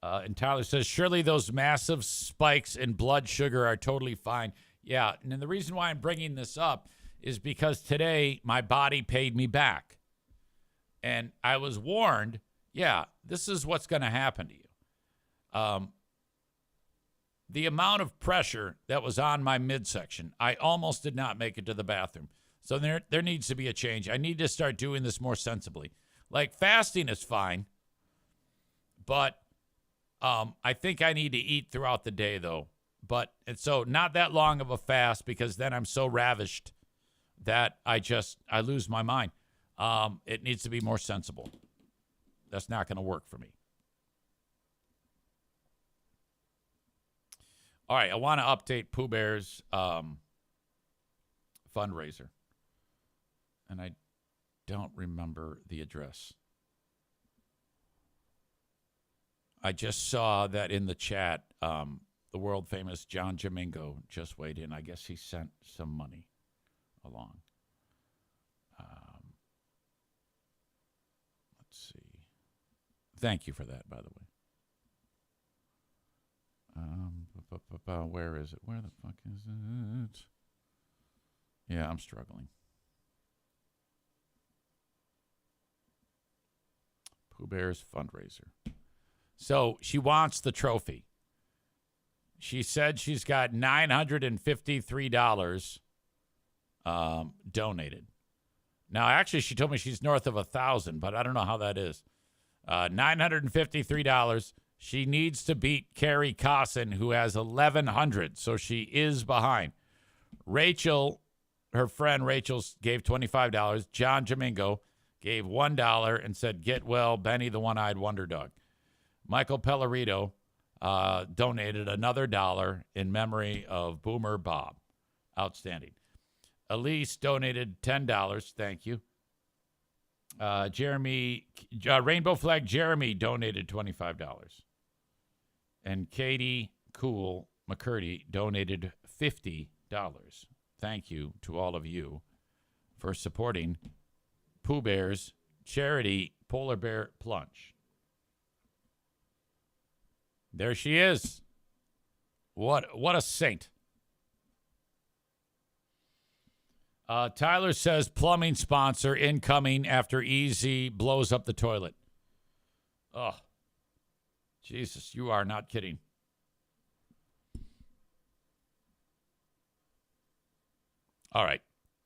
And Tyler says, surely those massive spikes in blood sugar are totally fine. Yeah, and the reason why I'm bringing this up is because today my body paid me back. And I was warned, yeah, this is what's going to happen to you. The amount of pressure that was on my midsection, I almost did not make it to the bathroom. So there needs to be a change. I need to start doing this more sensibly. Like, fasting is fine, but I think I need to eat throughout the day, though. And so not that long of a fast, because then I'm so ravished that I lose my mind. It needs to be more sensible. That's not going to work for me. All right, I want to update Pooh Bear's fundraiser. And I don't remember the address. I just saw that in the chat, the world famous John Jamingo just weighed in. I guess he sent some money along. Let's see. Thank you for that, by the way. Where is it? Where the fuck is it? Yeah, I'm struggling. Pooh Bear's fundraiser. So she wants the trophy. She said she's got $953 donated. Now, actually, she told me she's north of 1,000, but I don't know how that is. $953. She needs to beat Carrie Cossin, who has 1,100, so she is behind. Rachel, her friend Rachel, gave $25. John Jamingo gave $1 and said, "Get well, Benny the One-Eyed Wonder Dog." Michael Pellerito donated another $1 in memory of Boomer Bob. Outstanding. Elise donated $10. Thank you. Rainbow Flag Jeremy donated $25. And Katie Cool McCurdy donated $50. Thank you to all of you for supporting Pooh Bear's charity polar bear plunge. There she is. What a saint. Tyler says plumbing sponsor incoming after Easy blows up the toilet. Oh, Jesus, you are not kidding. All right.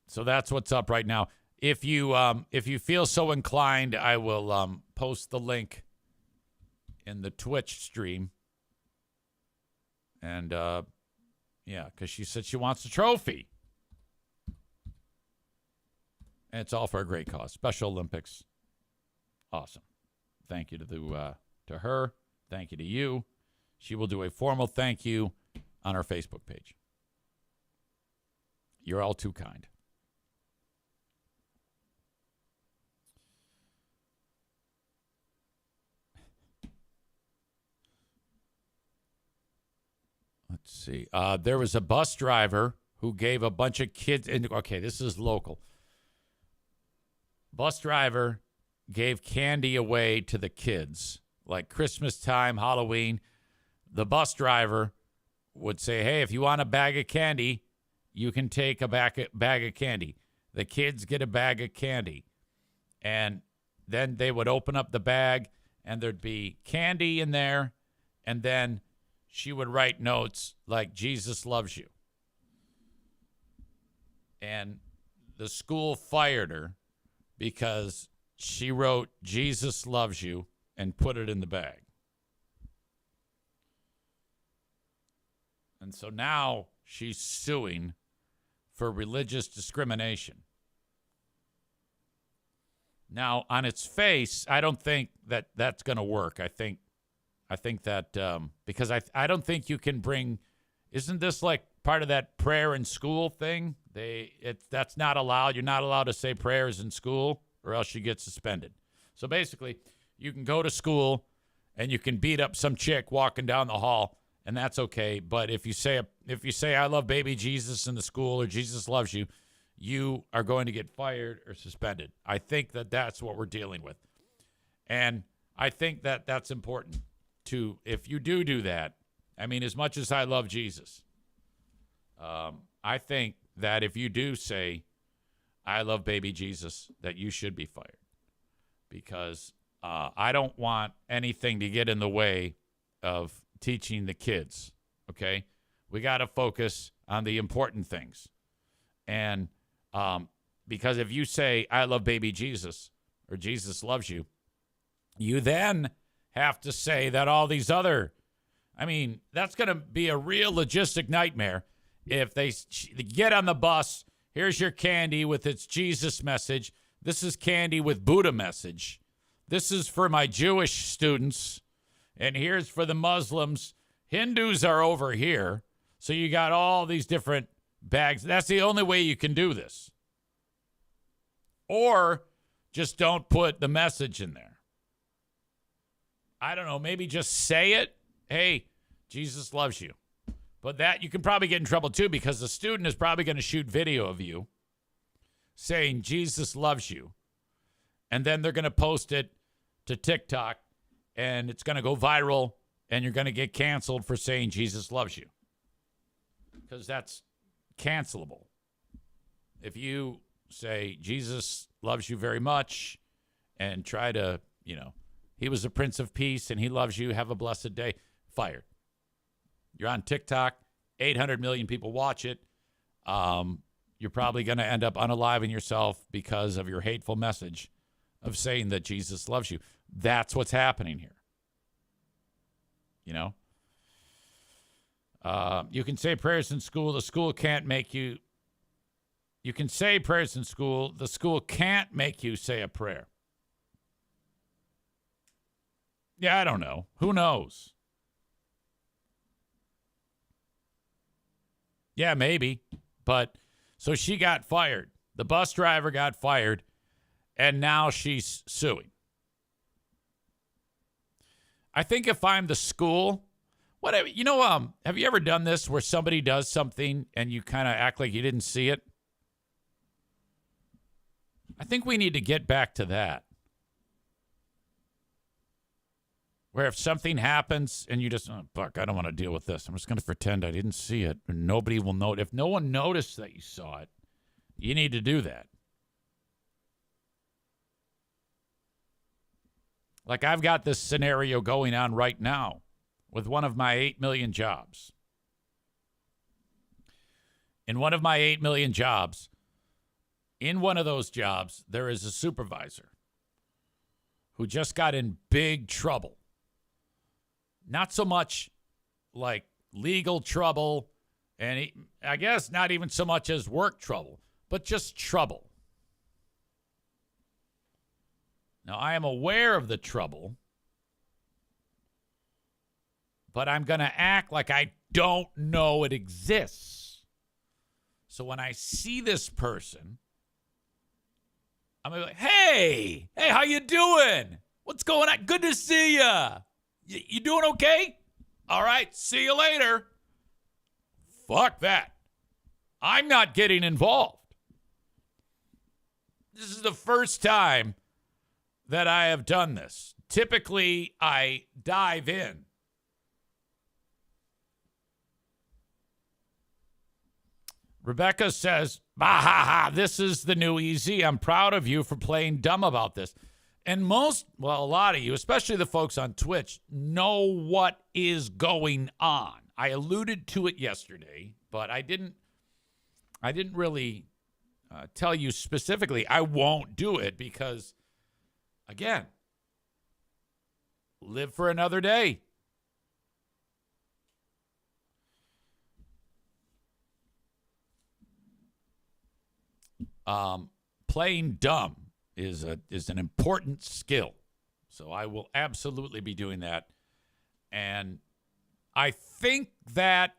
So that's what's up right now. If you feel so inclined, I will post the link in the Twitch stream. And yeah, because she said she wants a trophy. And it's all for a great cause. Special Olympics. Awesome. Thank you to her. Thank you to you. She will do a formal thank you on our Facebook page. You're all too kind. Let's see. There was a bus driver who gave a bunch of kids. Okay, this is local. Bus driver gave candy away to the kids, like Christmas time, Halloween. The bus driver would say, hey, if you want a bag of candy, you can take a bag of candy. The kids get a bag of candy. And then they would open up the bag, and there'd be candy in there. And then she would write notes like, Jesus loves you. And the school fired her because she wrote, Jesus loves you, and put it in the bag. And so now she's suing for religious discrimination. Now, on its face, I don't think that that's going to work. I think that because I don't think you can bring. Isn't this like part of that prayer in school thing? That's not allowed. You're not allowed to say prayers in school, or else you get suspended. So basically, you can go to school and you can beat up some chick walking down the hall, and that's okay. But if you say I love baby Jesus in the school, or Jesus loves you, you are going to get fired or suspended. I think that that's what we're dealing with, and I think that that's important. If you do that, I mean, as much as I love Jesus, I think that if you do say, I love baby Jesus, that you should be fired. Because I don't want anything to get in the way of teaching the kids, okay? We got to focus on the important things. And because if you say, I love baby Jesus, or Jesus loves you, you then have to say that all these other, that's going to be a real logistic nightmare if they get on the bus. Here's your candy with its Jesus message. This is candy with Buddha message. This is for my Jewish students. And here's for the Muslims. Hindus are over here. So you got all these different bags. That's the only way you can do this. Or just don't put the message in there. I don't know, maybe just say it. Hey, Jesus loves you. But that you can probably get in trouble too, because the student is probably going to shoot video of you saying Jesus loves you. And then they're going to post it to TikTok, and it's going to go viral, and you're going to get canceled for saying Jesus loves you. Because that's cancelable. If you say Jesus loves you very much and try to, he was the Prince of Peace and he loves you, have a blessed day, fired. You're on TikTok, 800 million people watch it. You're probably going to end up unaliving yourself because of your hateful message of saying that Jesus loves you. That's what's happening here. You can say prayers in school. The school can't make you. You can say prayers in school. The school can't make you say a prayer. Yeah, I don't know. Who knows? Yeah, maybe. But so she got fired. The bus driver got fired, and now she's suing. I think if I'm the school, Whatever. Have you ever done this where somebody does something and you kind of act like you didn't see it? I think we need to get back to that. Where if something happens and you just, oh, fuck, I don't want to deal with this. I'm just going to pretend I didn't see it. And nobody will know. If no one noticed that you saw it, you need to do that. Like I've got this scenario going on right now with one of my 8 million jobs. In one of my 8 million jobs, in one of those jobs, there is a supervisor who just got in big trouble. Not so much like legal trouble, and I guess not even so much as work trouble, but just trouble. Now, I am aware of the trouble, but I'm going to act like I don't know it exists. So when I see this person, I'm going to be like, hey, how you doing? What's going on? Good to see ya. You doing okay? All right, see you later. Fuck that. I'm not getting involved. This is the first time that I have done this. Typically, I dive in. Rebecca says, bah, ha, ha, this is the new easy. I'm proud of you for playing dumb about this. And a lot of you, especially the folks on Twitch, know what is going on. I alluded to it yesterday, but I didn't really tell you specifically. I won't do it because, again, live for another day. Playing dumb is an important skill. So I will absolutely be doing that. And I think that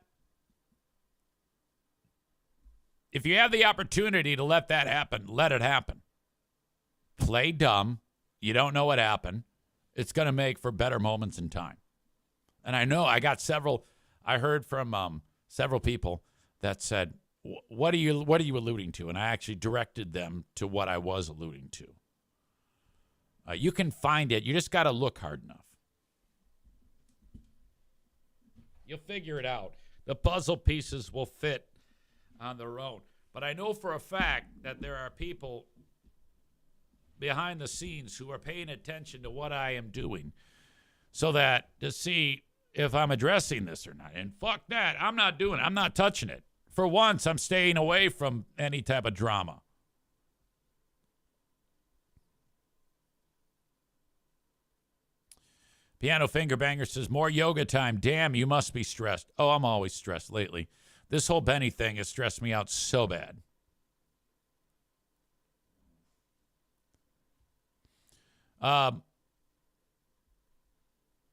if you have the opportunity to let that happen, let it happen. Play dumb. You don't know what happened. It's going to make for better moments in time. And I know I heard from several people that said, what are you alluding to? And I actually directed them to what I was alluding to. You can find it. You just got to look hard enough. You'll figure it out. The puzzle pieces will fit on their own. But I know for a fact that there are people behind the scenes who are paying attention to what I am doing so that to see if I'm addressing this or not. And fuck that. I'm not doing it. I'm not touching it. For once, I'm staying away from any type of drama. Piano Finger Banger says, more yoga time. Damn, you must be stressed. Oh, I'm always stressed lately. This whole Benny thing has stressed me out so bad.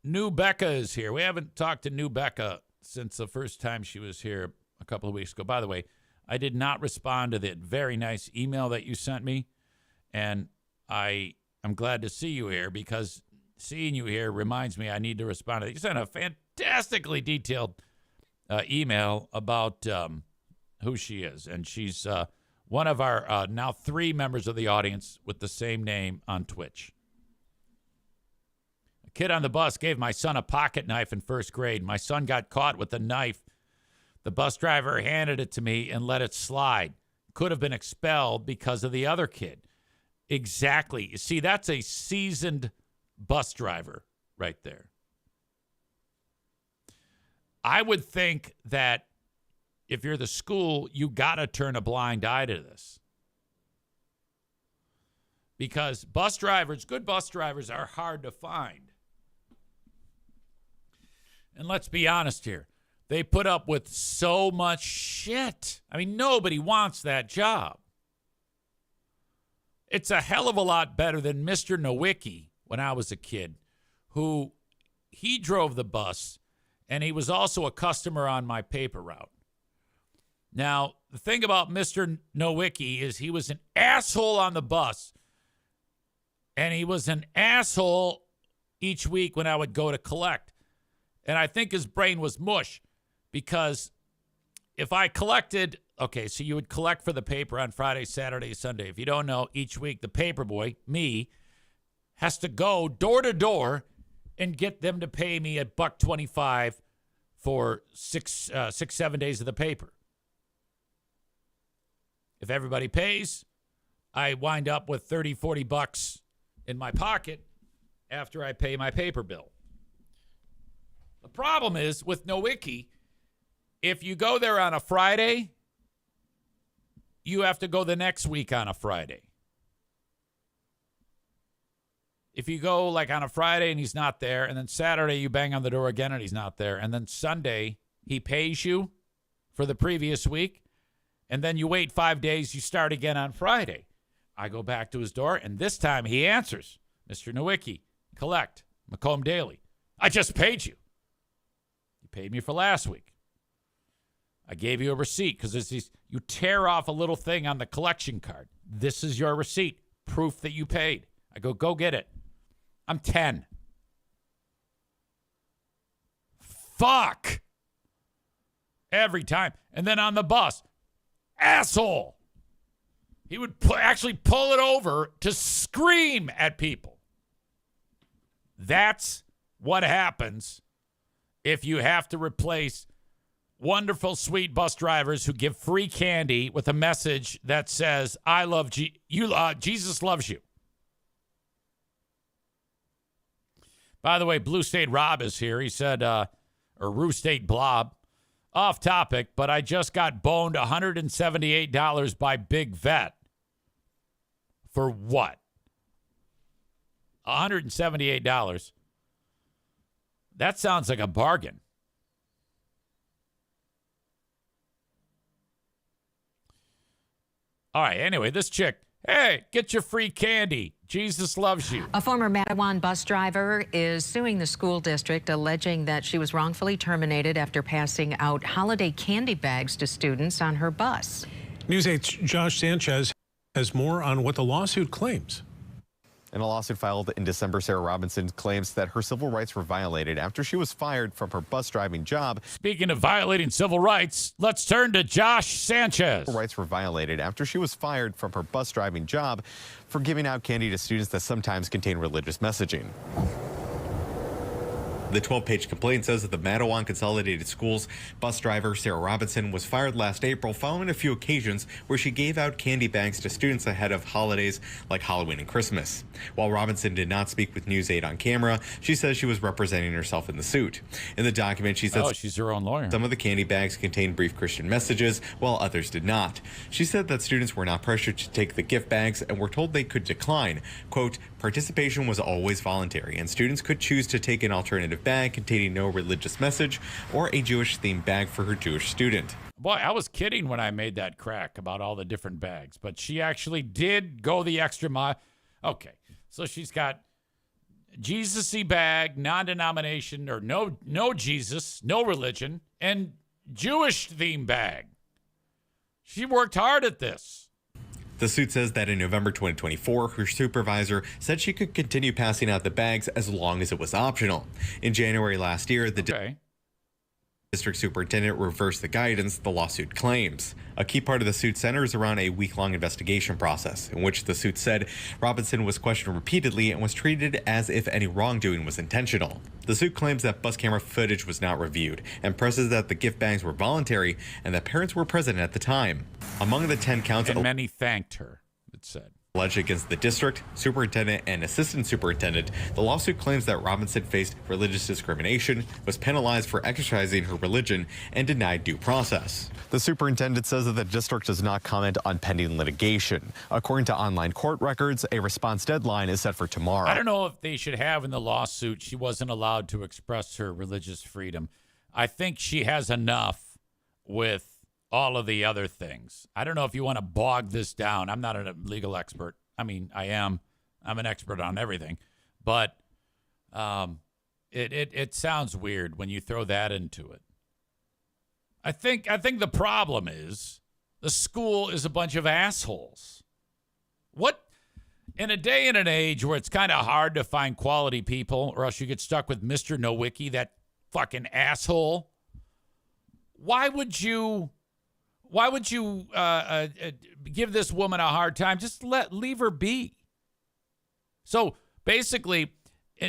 New Becca is here. We haven't talked to New Becca since the first time she was here a couple of weeks ago. By the way, I did not respond to that very nice email that you sent me, and I'm glad to see you here because seeing you here reminds me I need to respond to it. You sent a fantastically detailed email about who she is, and she's one of our now 3 members of the audience with the same name on Twitch. A kid on the bus gave my son a pocket knife in first grade. My son got caught with the knife. The bus driver handed it to me and let it slide. Could have been expelled because of the other kid. Exactly. You see, that's a seasoned bus driver right there. I would think that if you're the school, you got to turn a blind eye to this. Because good bus drivers are hard to find. And let's be honest here. They put up with so much shit. I mean, nobody wants that job. It's a hell of a lot better than Mr. Nowicki when I was a kid, who he drove the bus, and he was also a customer on my paper route. Now, the thing about Mr. Nowicki is he was an asshole on the bus, and he was an asshole each week when I would go to collect. And I think his brain was mush because if I collected, okay, so you would collect for the paper on Friday, Saturday, Sunday. If you don't know, each week the paper boy, me, has to go door to door and get them to pay me $1.25 for 7 days of the paper. If everybody pays, I wind up with $30-40 in my pocket after I pay my paper bill. The problem is with Nowicki, if you go there on a Friday, you have to go the next week on a Friday. If you go like on a Friday and he's not there, and then Saturday you bang on the door again and he's not there, and then Sunday he pays you for the previous week, and then you wait 5 days, you start again on Friday. I go back to his door, and this time he answers, Mr. Nowicki, collect, Macomb Daily. I just paid you. You paid me for last week. I gave you a receipt because you tear off a little thing on the collection card. This is your receipt, proof that you paid. I go get it. I'm 10. Fuck. Every time. And then on the bus, asshole. He would actually pull it over to scream at people. That's what happens if you have to replace wonderful, sweet bus drivers who give free candy with a message that says, I love Jesus loves you. By the way, Blue State Rob is here. He said, or Roo State Blob, off topic, but I just got boned $178 by Big Vet. For what? $178. That sounds like a bargain. All right, anyway, this chick, hey, get your free candy. Jesus loves you. A former Matawan bus driver is suing the school district, alleging that she was wrongfully terminated after passing out holiday candy bags to students on her bus. News 8's Josh Sanchez has more on what the lawsuit claims. In a lawsuit filed in December, Sarah Robinson claims that her civil rights were violated after she was fired from her bus driving job. Speaking of violating civil rights, let's turn to Josh Sanchez. Her rights were violated after she was fired from her bus driving job for giving out candy to students that sometimes contain religious messaging. The 12-page complaint says that the Matawan Consolidated Schools bus driver, Sarah Robinson, was fired last April following a few occasions where she gave out candy bags to students ahead of holidays like Halloween and Christmas. While Robinson did not speak with News 8 on camera, she says she was representing herself in the suit. In the document, she says she's her own lawyer. Some of the candy bags contained brief Christian messages, while others did not. She said that students were not pressured to take the gift bags and were told they could decline. Quote, participation was always voluntary, and students could choose to take an alternative bag containing no religious message or a Jewish-themed bag for her Jewish student. Boy, I was kidding when I made that crack about all the different bags, but she actually did go the extra mile. Okay, so she's got Jesus-y bag, non-denomination, or no Jesus, no religion, and Jewish-themed bag. She worked hard at this. The suit says that in November 2024, her supervisor said she could continue passing out the bags as long as it was optional. In January last year, the district superintendent reversed the guidance, the lawsuit claims. A key part of the suit centers around a week-long investigation process, in which the suit said Robinson was questioned repeatedly and was treated as if any wrongdoing was intentional. The suit claims that bus camera footage was not reviewed and presses that the gift bags were voluntary and that parents were present at the time. Among the 10 counts, and many thanked her, it said, alleged against the district, superintendent, and assistant superintendent, the lawsuit claims that Robinson faced religious discrimination, was penalized for exercising her religion, and denied due process. The superintendent says that the district does not comment on pending litigation. According to online court records, a response deadline is set for tomorrow. I don't know if they should have in the lawsuit she wasn't allowed to express her religious freedom. I think she has enough with all of the other things. I don't know if you want to bog this down. I'm not a legal expert. I mean, I am. I'm an expert on everything. But it sounds weird when you throw that into it. I think the problem is the school is a bunch of assholes. What? In a day and an age where it's kind of hard to find quality people, or else you get stuck with Mr. Nowicki, that fucking asshole. Why would you give this woman a hard time? Just leave her be. So basically,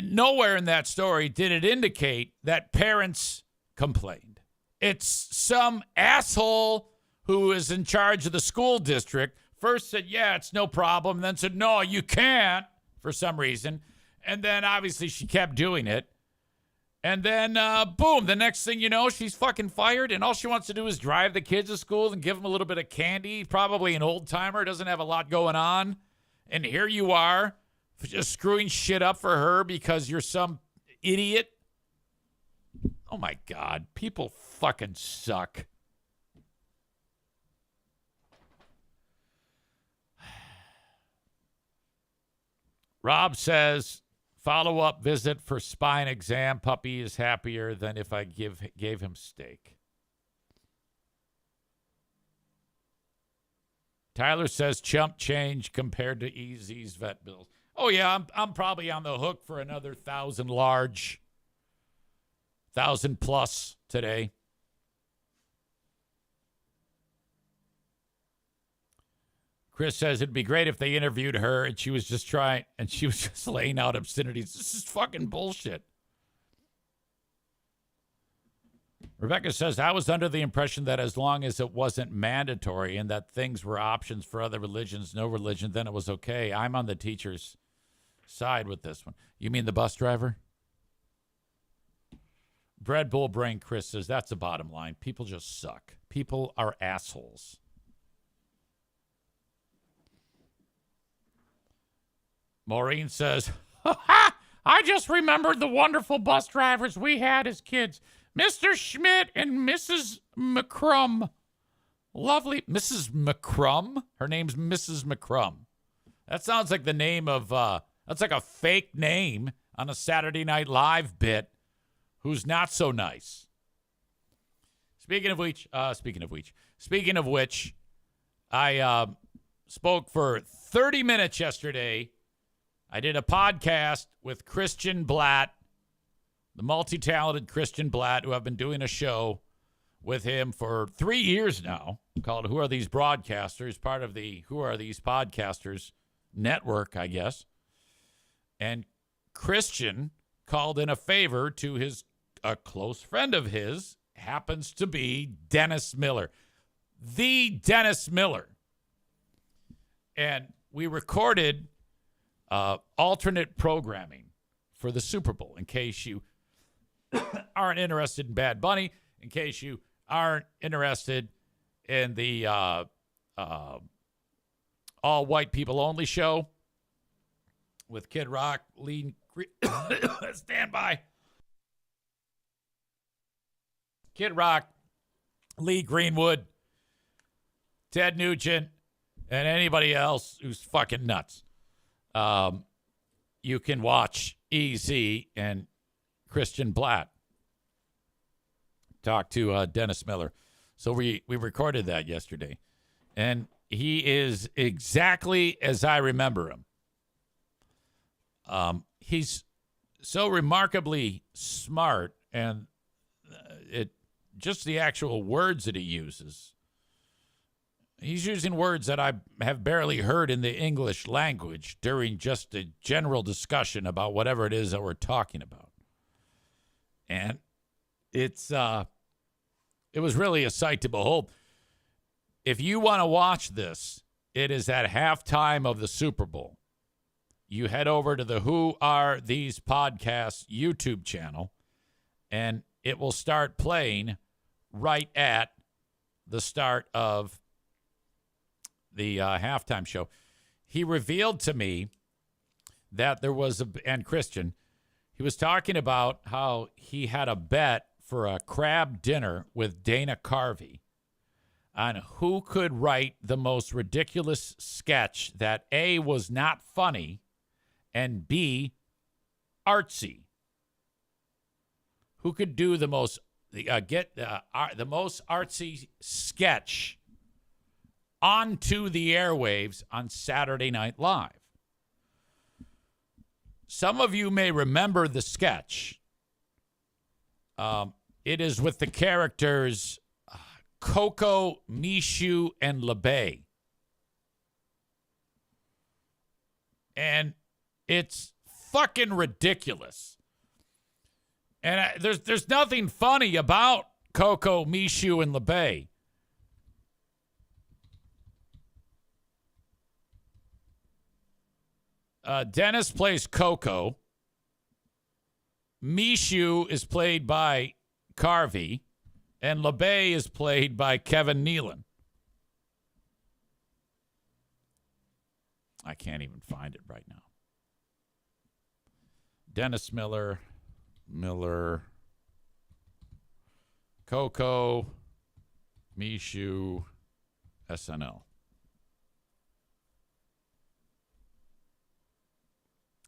nowhere in that story did it indicate that parents complained. It's some asshole who is in charge of the school district first said, yeah, it's no problem, then said, no, you can't, for some reason. And then obviously she kept doing it. And then, boom, the next thing you know, she's fucking fired, and all she wants to do is drive the kids to school and give them a little bit of candy. Probably an old-timer, doesn't have a lot going on. And here you are, just screwing shit up for her because you're some idiot. Oh, my God. People fucking suck. Rob says, follow-up visit for spine exam. Puppy is happier than if I gave him steak. Tyler says chump change compared to EZ's vet bills. Oh, yeah, I'm probably on the hook for another 1,000 plus today. Chris says it'd be great if they interviewed her and she was just laying out obscenities. This is fucking bullshit. Rebecca says, I was under the impression that as long as it wasn't mandatory and that things were options for other religions, no religion, then it was okay. I'm on the teacher's side with this one. You mean the bus driver? Bread Bull Brain Chris says, that's the bottom line. People just suck. People are assholes. Maureen says, I just remembered the wonderful bus drivers we had as kids. Mr. Schmidt and Mrs. McCrum. Lovely. Mrs. McCrum? Her name's Mrs. McCrum. That sounds like the name of, that's like a fake name on a Saturday Night Live bit who's not so nice. Speaking of which, I spoke for 30 minutes yesterday. I did a podcast with Christian Blatt, the multi-talented Christian Blatt, who I've been doing a show with him for 3 years now called Who Are These Broadcasters, part of the Who Are These Podcasters network, I guess. And Christian called in a favor to a close friend of his, happens to be Dennis Miller. The Dennis Miller. And we recorded alternate programming for the Super Bowl in case you aren't interested in Bad Bunny, in case you aren't interested in the all white people only show with Kid Rock, stand by. Kid Rock, Lee Greenwood, Ted Nugent, and anybody else who's fucking nuts. You can watch EZ and Christian Blatt talk to Dennis Miller. So we recorded that yesterday. And he is exactly as I remember him. He's so remarkably smart, and just the actual words that he uses. He's using words that I have barely heard in the English language during just a general discussion about whatever it is that we're talking about. And it was really a sight to behold. If you want to watch this, it is at halftime of the Super Bowl. You head over to the Who Are These Podcasts YouTube channel, and it will start playing right at the start of the halftime show. He revealed to me that there was and Christian, he was talking about how he had a bet for a crab dinner with Dana Carvey on who could write the most ridiculous sketch that A, was not funny, and B, artsy. Who could do the most most artsy sketch onto the airwaves on Saturday Night Live. Some of you may remember the sketch. It is with the characters Coco, Mishu, and LeBay. And it's fucking ridiculous. And there's nothing funny about Coco, Mishu, and LeBay. Dennis plays Coco. Mishu is played by Carvey. And LeBay is played by Kevin Nealon. I can't even find it right now. Dennis Miller, Coco, Mishu, SNL.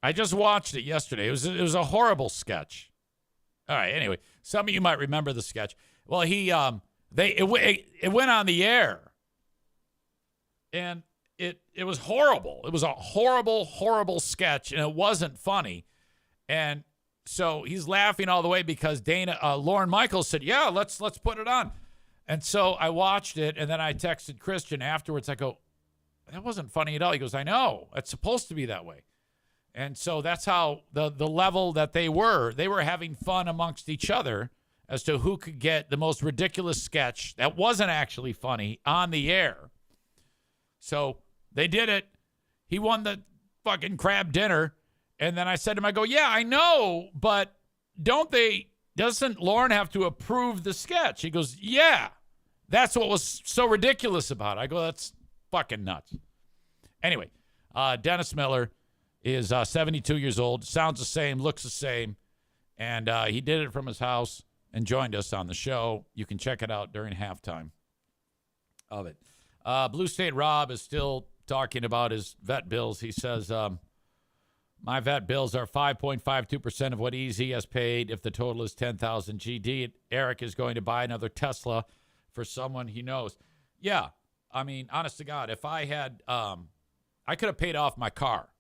I just watched it yesterday. It was a horrible sketch. All right. Anyway, some of you might remember the sketch. Well, it went on the air, and it was horrible. It was a horrible sketch, and it wasn't funny. And so he's laughing all the way because Lorne Michaels said, "Yeah, let's put it on." And so I watched it, and then I texted Christian afterwards. I go, "That wasn't funny at all." He goes, "I know. It's supposed to be that way." And so that's how the level that they were having fun amongst each other as to who could get the most ridiculous sketch that wasn't actually funny on the air. So they did it. He won the fucking crab dinner. And then I said to him, I go, "Yeah, I know, but doesn't Lorne have to approve the sketch?" He goes, "Yeah, that's what was so ridiculous about it." I go, "That's fucking nuts." Anyway, Dennis Miller is 72 years old, sounds the same, looks the same, and he did it from his house and joined us on the show. You can check it out during halftime of it. Blue State Rob is still talking about his vet bills. He says, "My vet bills are 5.52% of what EZ has paid. If the total is 10,000 GD, Eric is going to buy another Tesla for someone he knows." Yeah, I mean, honest to God, if I had, I could have paid off my car,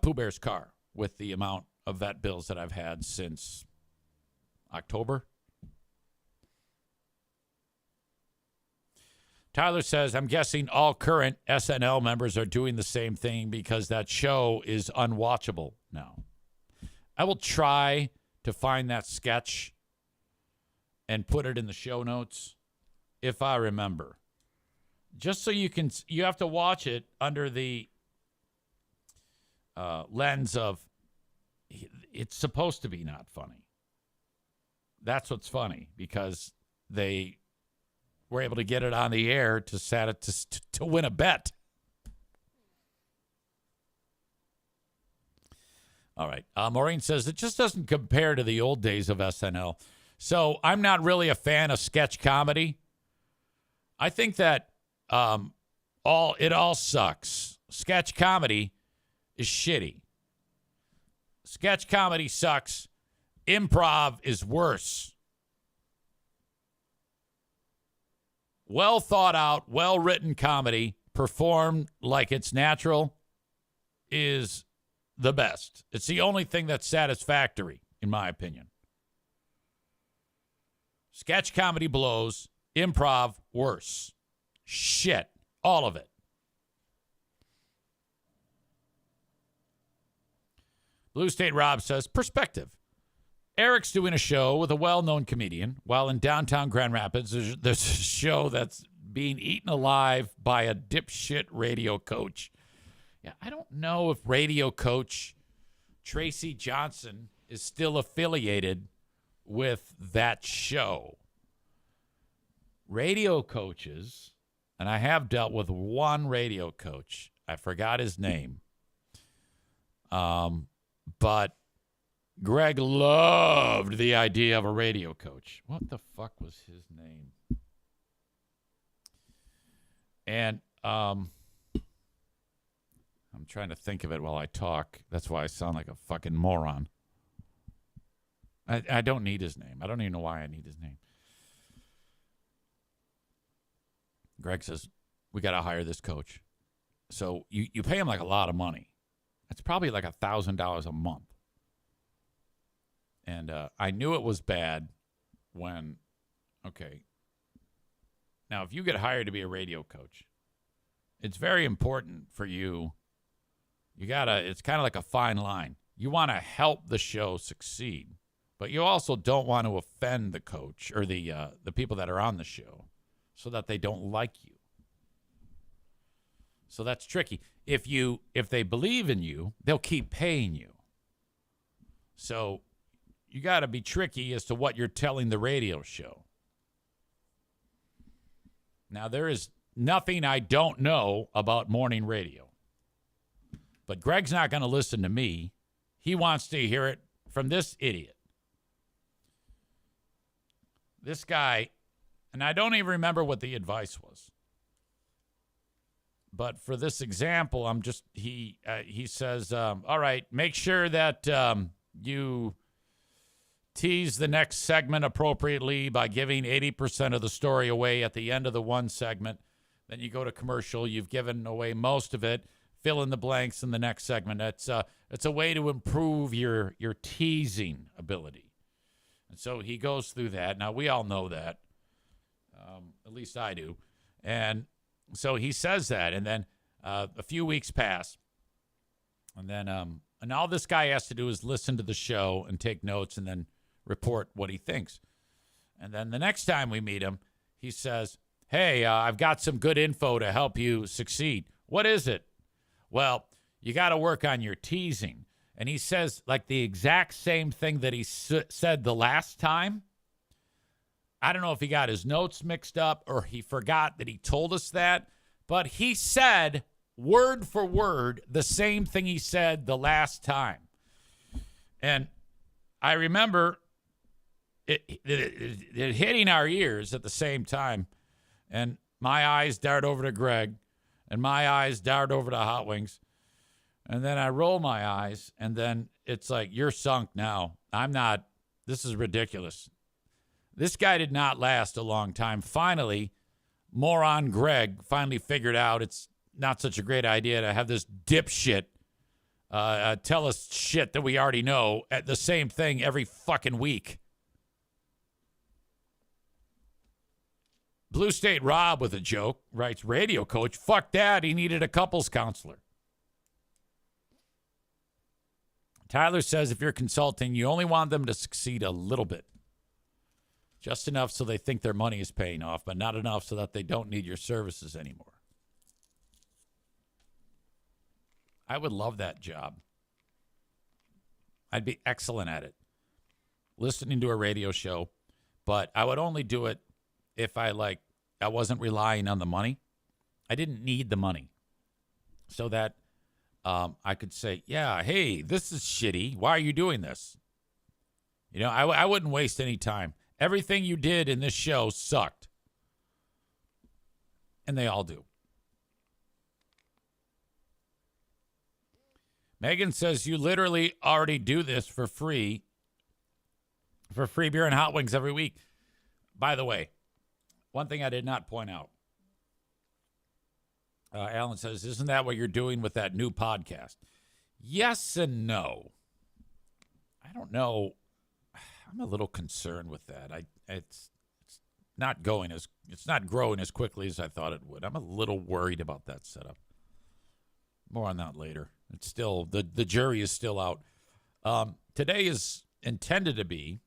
Pooh Bear's car, with the amount of vet bills that I've had since October. Tyler says, "I'm guessing all current SNL members are doing the same thing because that show is unwatchable now." I will try to find that sketch and put it in the show notes if I remember. Just so you have to watch it under the lens of it's supposed to be not funny. That's what's funny, because they were able to get it on the air to win a bet. All right. Maureen says it just doesn't compare to the old days of SNL. So I'm not really a fan of sketch comedy. I think that it all sucks. Sketch comedy is shitty. Sketch comedy sucks. Improv is worse. Well thought out, well written comedy performed like it's natural is the best. It's the only thing that's satisfactory, in my opinion. Sketch comedy blows. Improv worse. Shit. All of it. Blue State Rob says, "Perspective. Eric's doing a show with a well-known comedian, while in downtown Grand Rapids, there's a show that's being eaten alive by a dipshit radio coach." Yeah, I don't know if radio coach Tracy Johnson is still affiliated with that show. Radio coaches, and I have dealt with one radio coach. I forgot his name. But Greg loved the idea of a radio coach. What the fuck was his name? And I'm trying to think of it while I talk. That's why I sound like a fucking moron. I don't need his name. I don't even know why I need his name. Greg says, "We got to hire this coach." So you pay him like a lot of money. It's probably like $1,000 a month. And I knew it was bad. when, okay. Now, if you get hired to be a radio coach, it's very important for you. It's kind of like a fine line. You want to help the show succeed, but you also don't want to offend the coach or the people that are on the show so that they don't like you. So that's tricky. If they believe in you, they'll keep paying you. So you got to be tricky as to what you're telling the radio show. Now, there is nothing I don't know about morning radio. But Greg's not going to listen to me. He wants to hear it from this idiot. This guy, and I don't even remember what the advice was. But for this example, he says, all right, make sure that you tease the next segment appropriately by giving 80% of the story away at the end of the one segment. Then you go to commercial. You've given away most of it. Fill in the blanks in the next segment. It's a way to improve your teasing ability. And so he goes through that. Now, we all know that. At least I do. And so he says that. And then a few weeks pass. And then and all this guy has to do is listen to the show and take notes and then report what he thinks. And then the next time we meet him, he says, hey, I've got some good info to help you succeed. What is it? Well, you got to work on your teasing. And he says like the exact same thing that he said the last time. I don't know if he got his notes mixed up or he forgot that he told us that, but he said word for word the same thing he said the last time. And I remember it hitting our ears at the same time. And my eyes dart over to Greg, and my eyes dart over to Hot Wings. And then I roll my eyes, and then it's like, you're sunk now. I'm not. This is ridiculous. This guy did not last a long time. Finally, moron Greg finally figured out it's not such a great idea to have this dipshit tell us shit that we already know at the same thing every fucking week. Blue State Rob with a joke writes, radio coach, fuck that. He needed a couples counselor. Tyler says if you're consulting, you only want them to succeed a little bit. Just enough so they think their money is paying off, but not enough so that they don't need your services anymore. I would love that job. I'd be excellent at it. Listening to a radio show, but I would only do it if I wasn't relying on the money. I didn't need the money. So that I could say, yeah, hey, this is shitty. Why are you doing this? You know, I wouldn't waste any time. Everything you did in this show sucked. And they all do. Megan says you literally already do this for free beer and hot wings every week. By the way, one thing I did not point out. Alan says, isn't that what you're doing with that new podcast? Yes and no. I don't know. I'm a little concerned with that. It's not growing as quickly as I thought it would. I'm a little worried about that setup. More on that later. It's still the jury is still out. Today is intended to be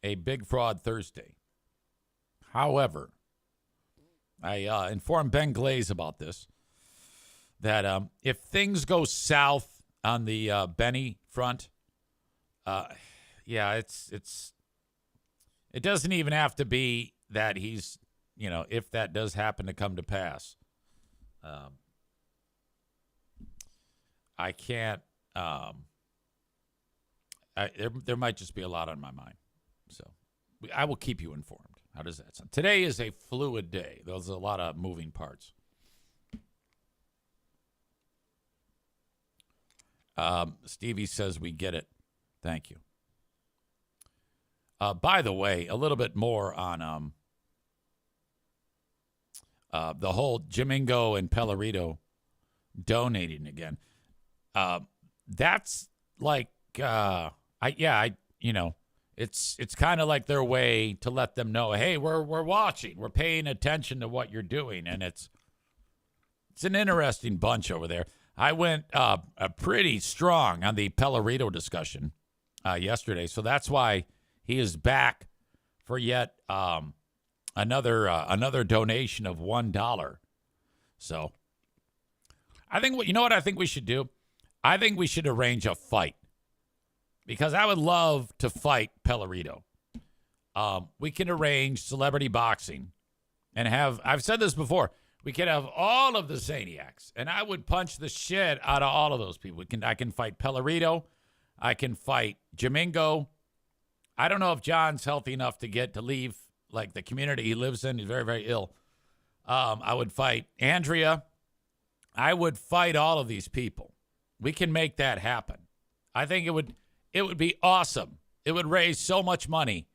a Big Fraud Thursday. However, I informed Ben Glaze about this, that if things go south on the Benny front, it doesn't even have to be that he's, if that does happen to come to pass. I can't, there might just be a lot on my mind. So I will keep you informed. How does that sound? Today is a fluid day. There's a lot of moving parts. Stevie says we get it. Thank you. By the way, a little bit more on the whole Jimingo and Pellerito donating again. That's like, It's kind of like their way to let them know, hey, we're watching, we're paying attention to what you're doing, and it's an interesting bunch over there. I went pretty strong on the Pellerito discussion yesterday, so that's why he is back for yet another donation of $1. So I think what I think we should do? I think we should arrange a fight because I would love to fight Pellerito. We can arrange celebrity boxing and I've said this before, we could have all of the Zaniacs, and I would punch the shit out of all of those people. I can fight Pellerito. I can fight Jamingo. I don't know if John's healthy enough to leave like the community he lives in. He's very, very ill. I would fight Andrea. I would fight all of these people. We can make that happen. I think it would be awesome. It would raise so much money.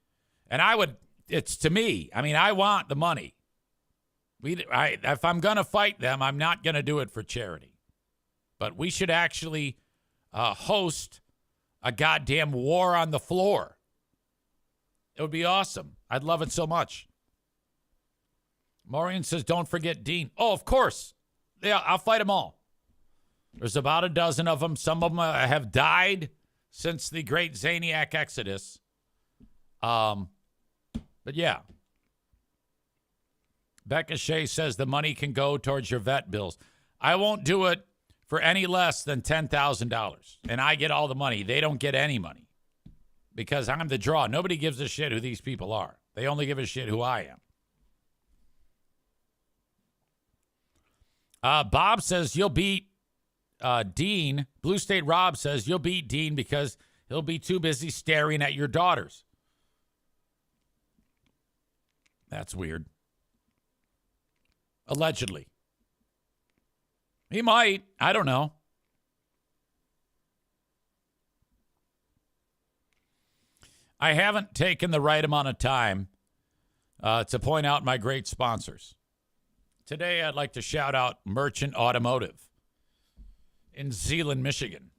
And it's to me, I mean, I want the money. If I'm going to fight them, I'm not going to do it for charity. But we should actually host a goddamn war on the floor. It would be awesome. I'd love it so much. Maureen says, don't forget Dean. Oh, of course. Yeah, I'll fight them all. There's about a dozen of them. Some of them have died since the great Zaniac Exodus. But yeah. Becca Shea says the money can go towards your vet bills. I won't do it for any less than $10,000. And I get all the money. They don't get any money. Because I'm the draw. Nobody gives a shit who these people are. They only give a shit who I am. Bob says you'll beat Dean. Blue State Rob says you'll beat Dean because he'll be too busy staring at your daughters. That's weird. Allegedly. He might. I don't know. I haven't taken the right amount of time to point out my great sponsors. Today, I'd like to shout out Merchant Automotive in Zeeland, Michigan.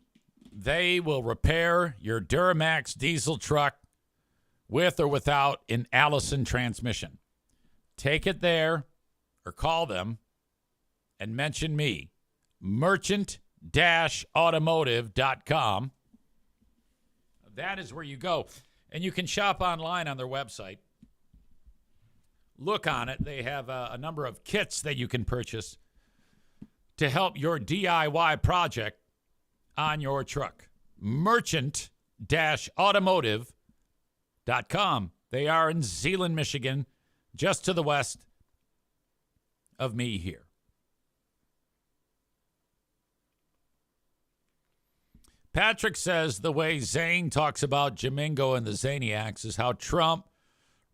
They will repair your Duramax diesel truck with or without an Allison transmission. Take it there or call them and mention me, merchant-automotive.com. That is where you go. And you can shop online on their website. Look on it. They have a number of kits that you can purchase to help your DIY project on your truck. Merchant-automotive.com. They are in Zeeland, Michigan, just to the west of me here. Patrick says the way Zane talks about Jamingo and the Zaniacs is how Trump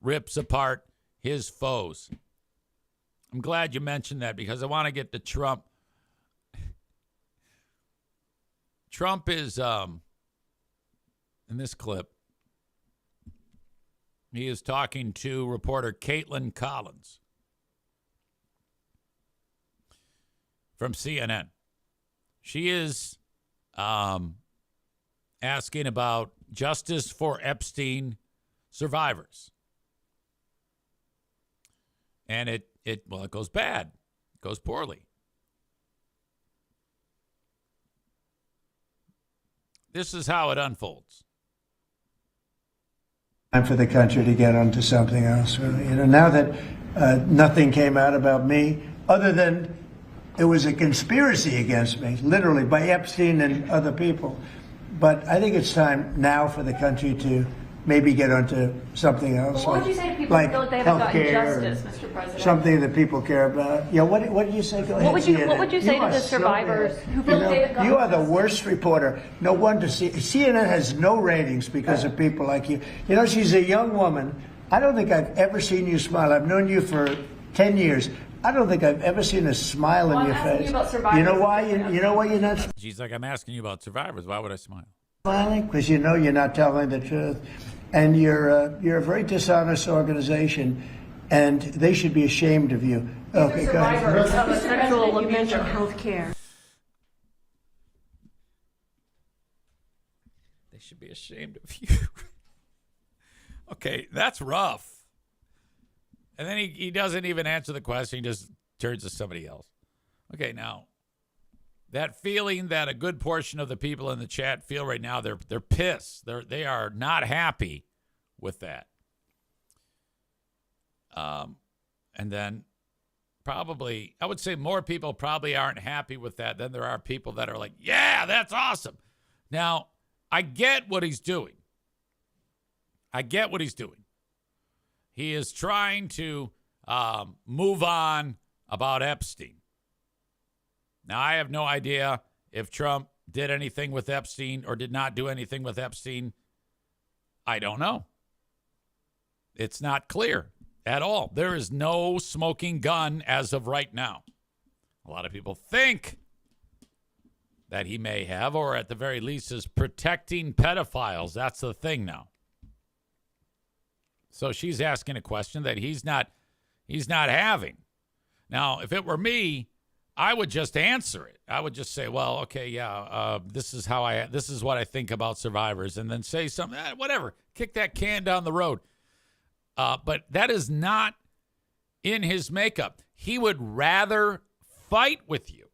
rips apart his foes. I'm glad you mentioned that because I want to get to Trump. Trump is, in this clip, he is talking to reporter Caitlin Collins from CNN. She is asking about justice for Epstein survivors. And it goes bad. It goes poorly. This is how it unfolds. Time for the country to get onto something else. Really. Now that nothing came out about me, other than it was a conspiracy against me, literally, by Epstein and other people. But I think it's time now for the country to maybe get onto something else. Well, what would you say to people like who feel like they haven't gotten healthcare, justice, Mr. President? something that people care about. Yeah, what did you say? Go ahead, What would you say to are the so survivors bad. who feel like they haven't gotten You are the justice? worst reporter. No wonder CNN has no ratings because of people like you. She's a young woman. I don't think I've ever seen you smile. I've known you for 10 years. I don't think I've ever seen a smile in your face. You about survivors. You know why? You know why you're not She's like, I'm asking you about survivors. Why would I smile? smiling? Because you know you're not telling the truth. And you're a very dishonest organization, and they should be ashamed of you. Okay, go ahead. Survivors of a sexual abuse and health care. They should be ashamed of you. Okay, that's rough. And then he doesn't even answer the question. He just turns to somebody else. Okay, now, that feeling that a good portion of the people in the chat feel right now, they're pissed. They are not happy with that. And then probably, I would say more people probably aren't happy with that than there are people that are like, yeah, that's awesome. Now, I get what he's doing. He is trying to move on about Epstein. Now, I have no idea if Trump did anything with Epstein or did not do anything with Epstein. I don't know. It's not clear at all. There is no smoking gun as of right now. A lot of people think that he may have, or at the very least is protecting pedophiles. That's the thing now. So she's asking a question that he's not having. Now, if it were me, I would just answer it. I would just say, well, okay, yeah, this is what I think about survivors, and then say something, whatever, kick that can down the road. But that is not in his makeup. He would rather fight with you,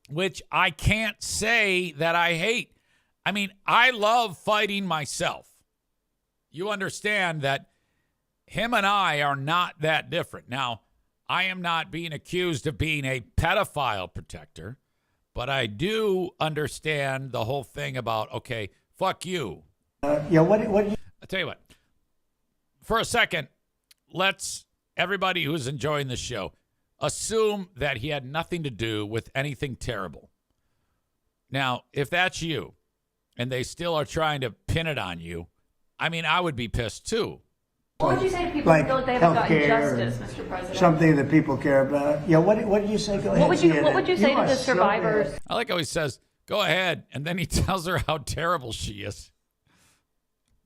which I can't say that I hate. I mean, I love fighting myself. You understand that him and I are not that different. Now, I am not being accused of being a pedophile protector, but I do understand the whole thing about, okay, fuck you. What? I'll tell you what. For a second, let's, everybody who's enjoying the show, assume that he had nothing to do with anything terrible. Now, if that's you, and they still are trying to pin it on you, I mean, I would be pissed too. What would you say to people who feel like they haven't gotten justice, Mr. President? Something that people care about. Yeah, what do you say? Go ahead. What would you say to the survivors? I like how he says, go ahead, and then he tells her how terrible she is.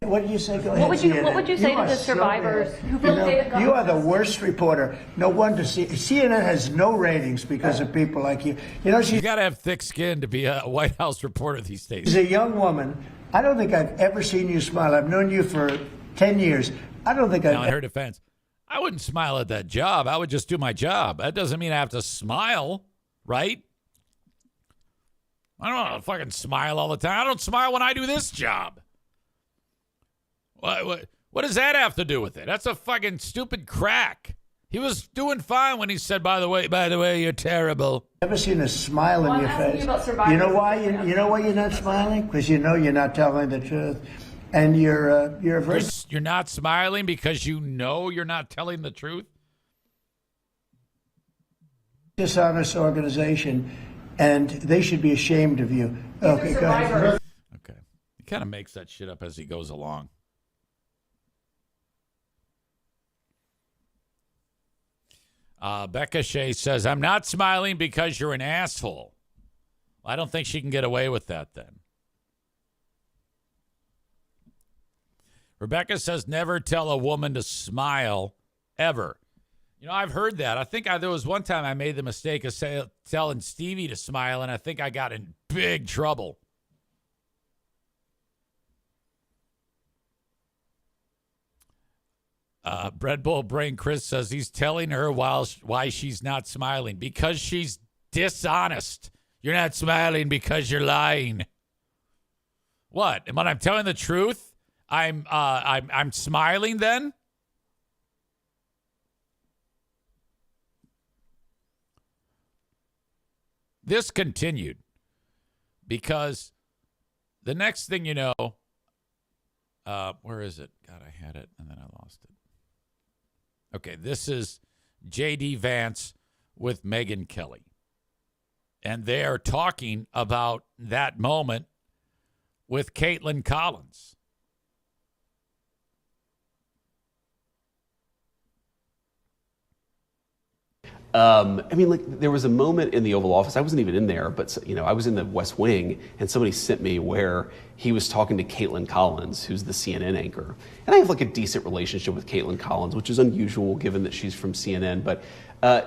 What do you say? Go ahead. What would you say to the survivors who feel like they haven't gotten You are the worst reporter. No wonder CNN has no ratings because of people like you. You know, you got to have thick skin to be a White House reporter these days. She's a young woman. I don't think I've ever seen you smile. I've known you for 10 years. I don't think Now, in her defense, I wouldn't smile at that job. I would just do my job. That doesn't mean I have to smile, right? I don't want to fucking smile all the time. I don't smile when I do this job. What does that have to do with it? That's a fucking stupid crack. He was doing fine when he said, by the way, you're terrible. Never seen a smile in your face. You know why? You know why you're not smiling? Because you know you're not telling the truth, and you're very. You're not smiling because you know you're not telling the truth. Dishonest organization, and they should be ashamed of you. Okay, go ahead. Okay, he kind of makes that shit up as he goes along. Becca Shea says, I'm not smiling because you're an asshole. I don't think she can get away with that then. Rebecca says, never tell a woman to smile, ever. You know, I've heard that. I think there was one time I made the mistake of telling Stevie to smile, and I think I got in big trouble. Bread Bowl Brain Chris says he's telling her why she's not smiling. Because she's dishonest. You're not smiling because you're lying. What? And when I'm telling the truth, I'm smiling then? This continued because the next thing you know, where is it? God, I had it and then I lost it. Okay, this is J.D. Vance with Megyn Kelly. And they are talking about that moment with Caitlin Collins. I mean, like, there was a moment in the Oval Office, I wasn't even in there, but, you know, I was in the West Wing, and somebody sent me where he was talking to Caitlin Collins, who's the CNN anchor. And I have, like, a decent relationship with Caitlin Collins, which is unusual given that she's from CNN. But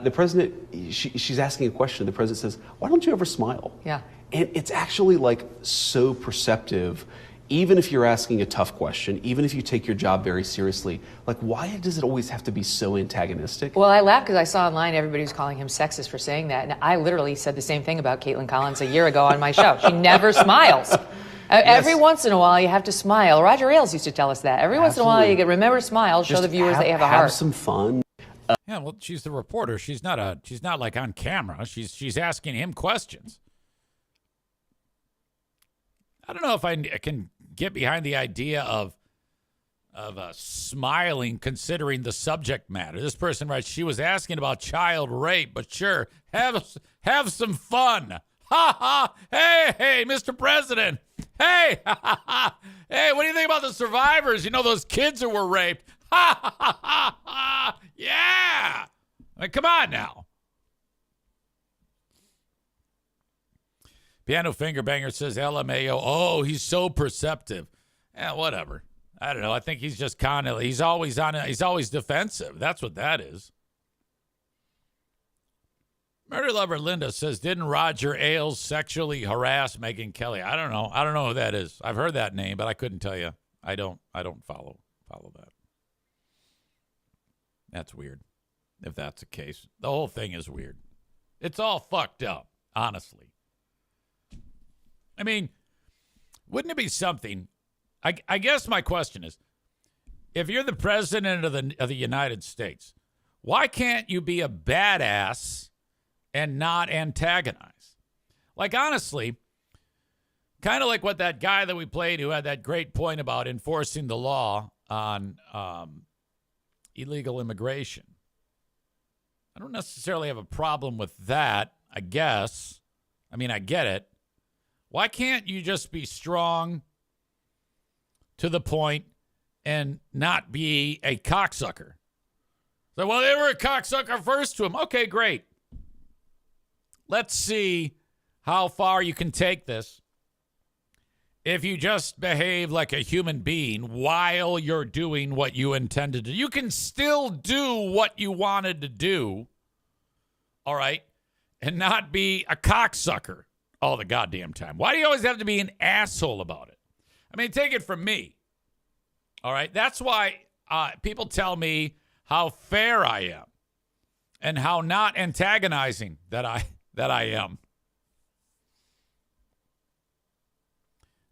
the president, she's asking a question. The president says, why don't you ever smile? Yeah. And it's actually, like, so perceptive even if you're asking a tough question, even if you take your job very seriously, like, why does it always have to be so antagonistic? Well, I laugh because I saw online everybody was calling him sexist for saying that. And I literally said the same thing about Caitlin Collins a year ago on my show. She never smiles. Every once in a while, you have to smile. Roger Ailes used to tell us that. Every once in a while, you can remember to smile, show the viewers that you have a heart. Have some fun. Yeah, well, she's the reporter. She's not like on camera. She's asking him questions. I don't know if I can get behind the idea of smiling considering the subject matter. This person writes, she was asking about child rape, but sure, have some fun. Ha ha! Hey, Mr. President. Hey, hey, what do you think about the survivors? You know, those kids who were raped. Ha ha ha ha! Yeah! I mean, come on now. Piano Finger Banger says LMAO. Oh, he's so perceptive. Yeah, whatever. I don't know. I think he's just he's always defensive. That's what that is. Murder Lover Linda says, didn't Roger Ailes sexually harass Megyn Kelly? I don't know. I don't know who that is. I've heard that name, but I couldn't tell you. I don't follow that. That's weird. If that's the case. The whole thing is weird. It's all fucked up, honestly. I mean, wouldn't it be something? I guess my question is, if you're the president of the United States, why can't you be a badass and not antagonize? Like, honestly, kind of like what that guy that we played who had that great point about enforcing the law on illegal immigration. I don't necessarily have a problem with that, I guess. I mean, I get it. Why can't you just be strong to the point and not be a cocksucker? So, well, they were a cocksucker first to him. Okay, great. Let's see how far you can take this. If you just behave like a human being while you're doing what you intended to do, you can still do what you wanted to do, all right, and not be a cocksucker all the goddamn time. Why do you always have to be an asshole about it? I mean, take it from me, all right? That's why people tell me how fair I am and how not antagonizing that I am.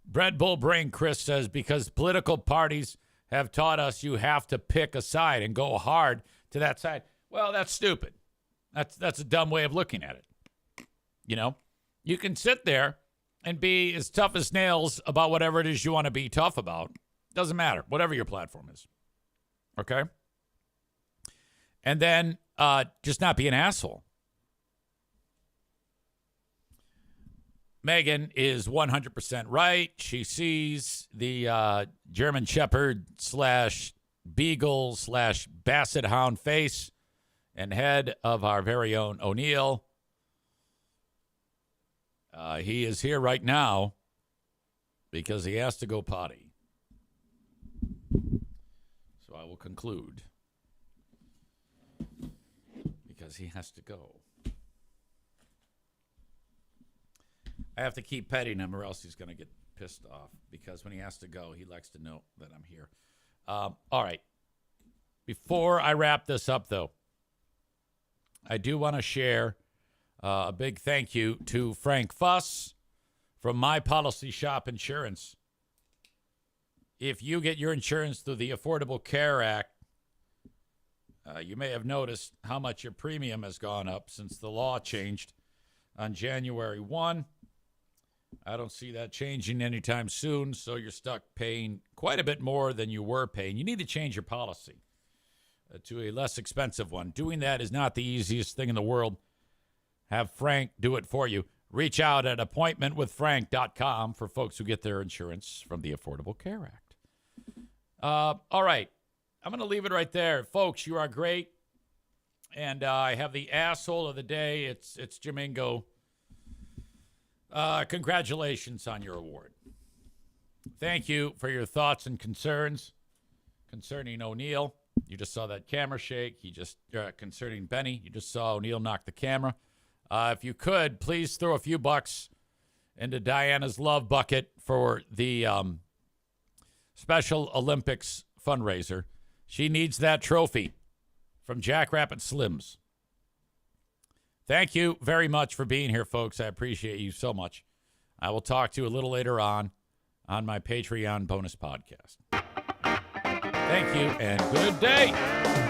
Bread Bull Brain Chris says, because political parties have taught us you have to pick a side and go hard to that side. Well, that's stupid. That's a dumb way of looking at it. You know, you can sit there and be as tough as nails about whatever it is you want to be tough about. Doesn't matter, whatever your platform is. Okay? And then just not be an asshole. Megyn is 100% right. She sees the German Shepherd / Beagle / Basset Hound face and head of our very own O'Neill. He is here right now because he has to go potty. So I will conclude because he has to go. I have to keep petting him or else he's going to get pissed off because when he has to go, he likes to know that I'm here. All right. Before I wrap this up, though, I do want to share a big thank you to Frank Fuss from My Policy Shop Insurance. If you get your insurance through the Affordable Care Act, you may have noticed how much your premium has gone up since the law changed on January 1. I don't see that changing anytime soon, so you're stuck paying quite a bit more than you were paying. You need to change your policy to a less expensive one. Doing that is not the easiest thing in the world. Have Frank do it for you. Reach out at appointmentwithfrank.com for folks who get their insurance from the Affordable Care Act. All right. I'm going to leave it right there. Folks, you are great. And I have the asshole of the day. It's Jamingo. Congratulations on your award. Thank you for your thoughts and concerns concerning O'Neill. You just saw that camera shake. Concerning Benny, you just saw O'Neill knock the camera. If you could, please throw a few bucks into Diana's love bucket for the Special Olympics fundraiser. She needs that trophy from Jackrabbit Slims. Thank you very much for being here, folks. I appreciate you so much. I will talk to you a little later on my Patreon bonus podcast. Thank you and good day.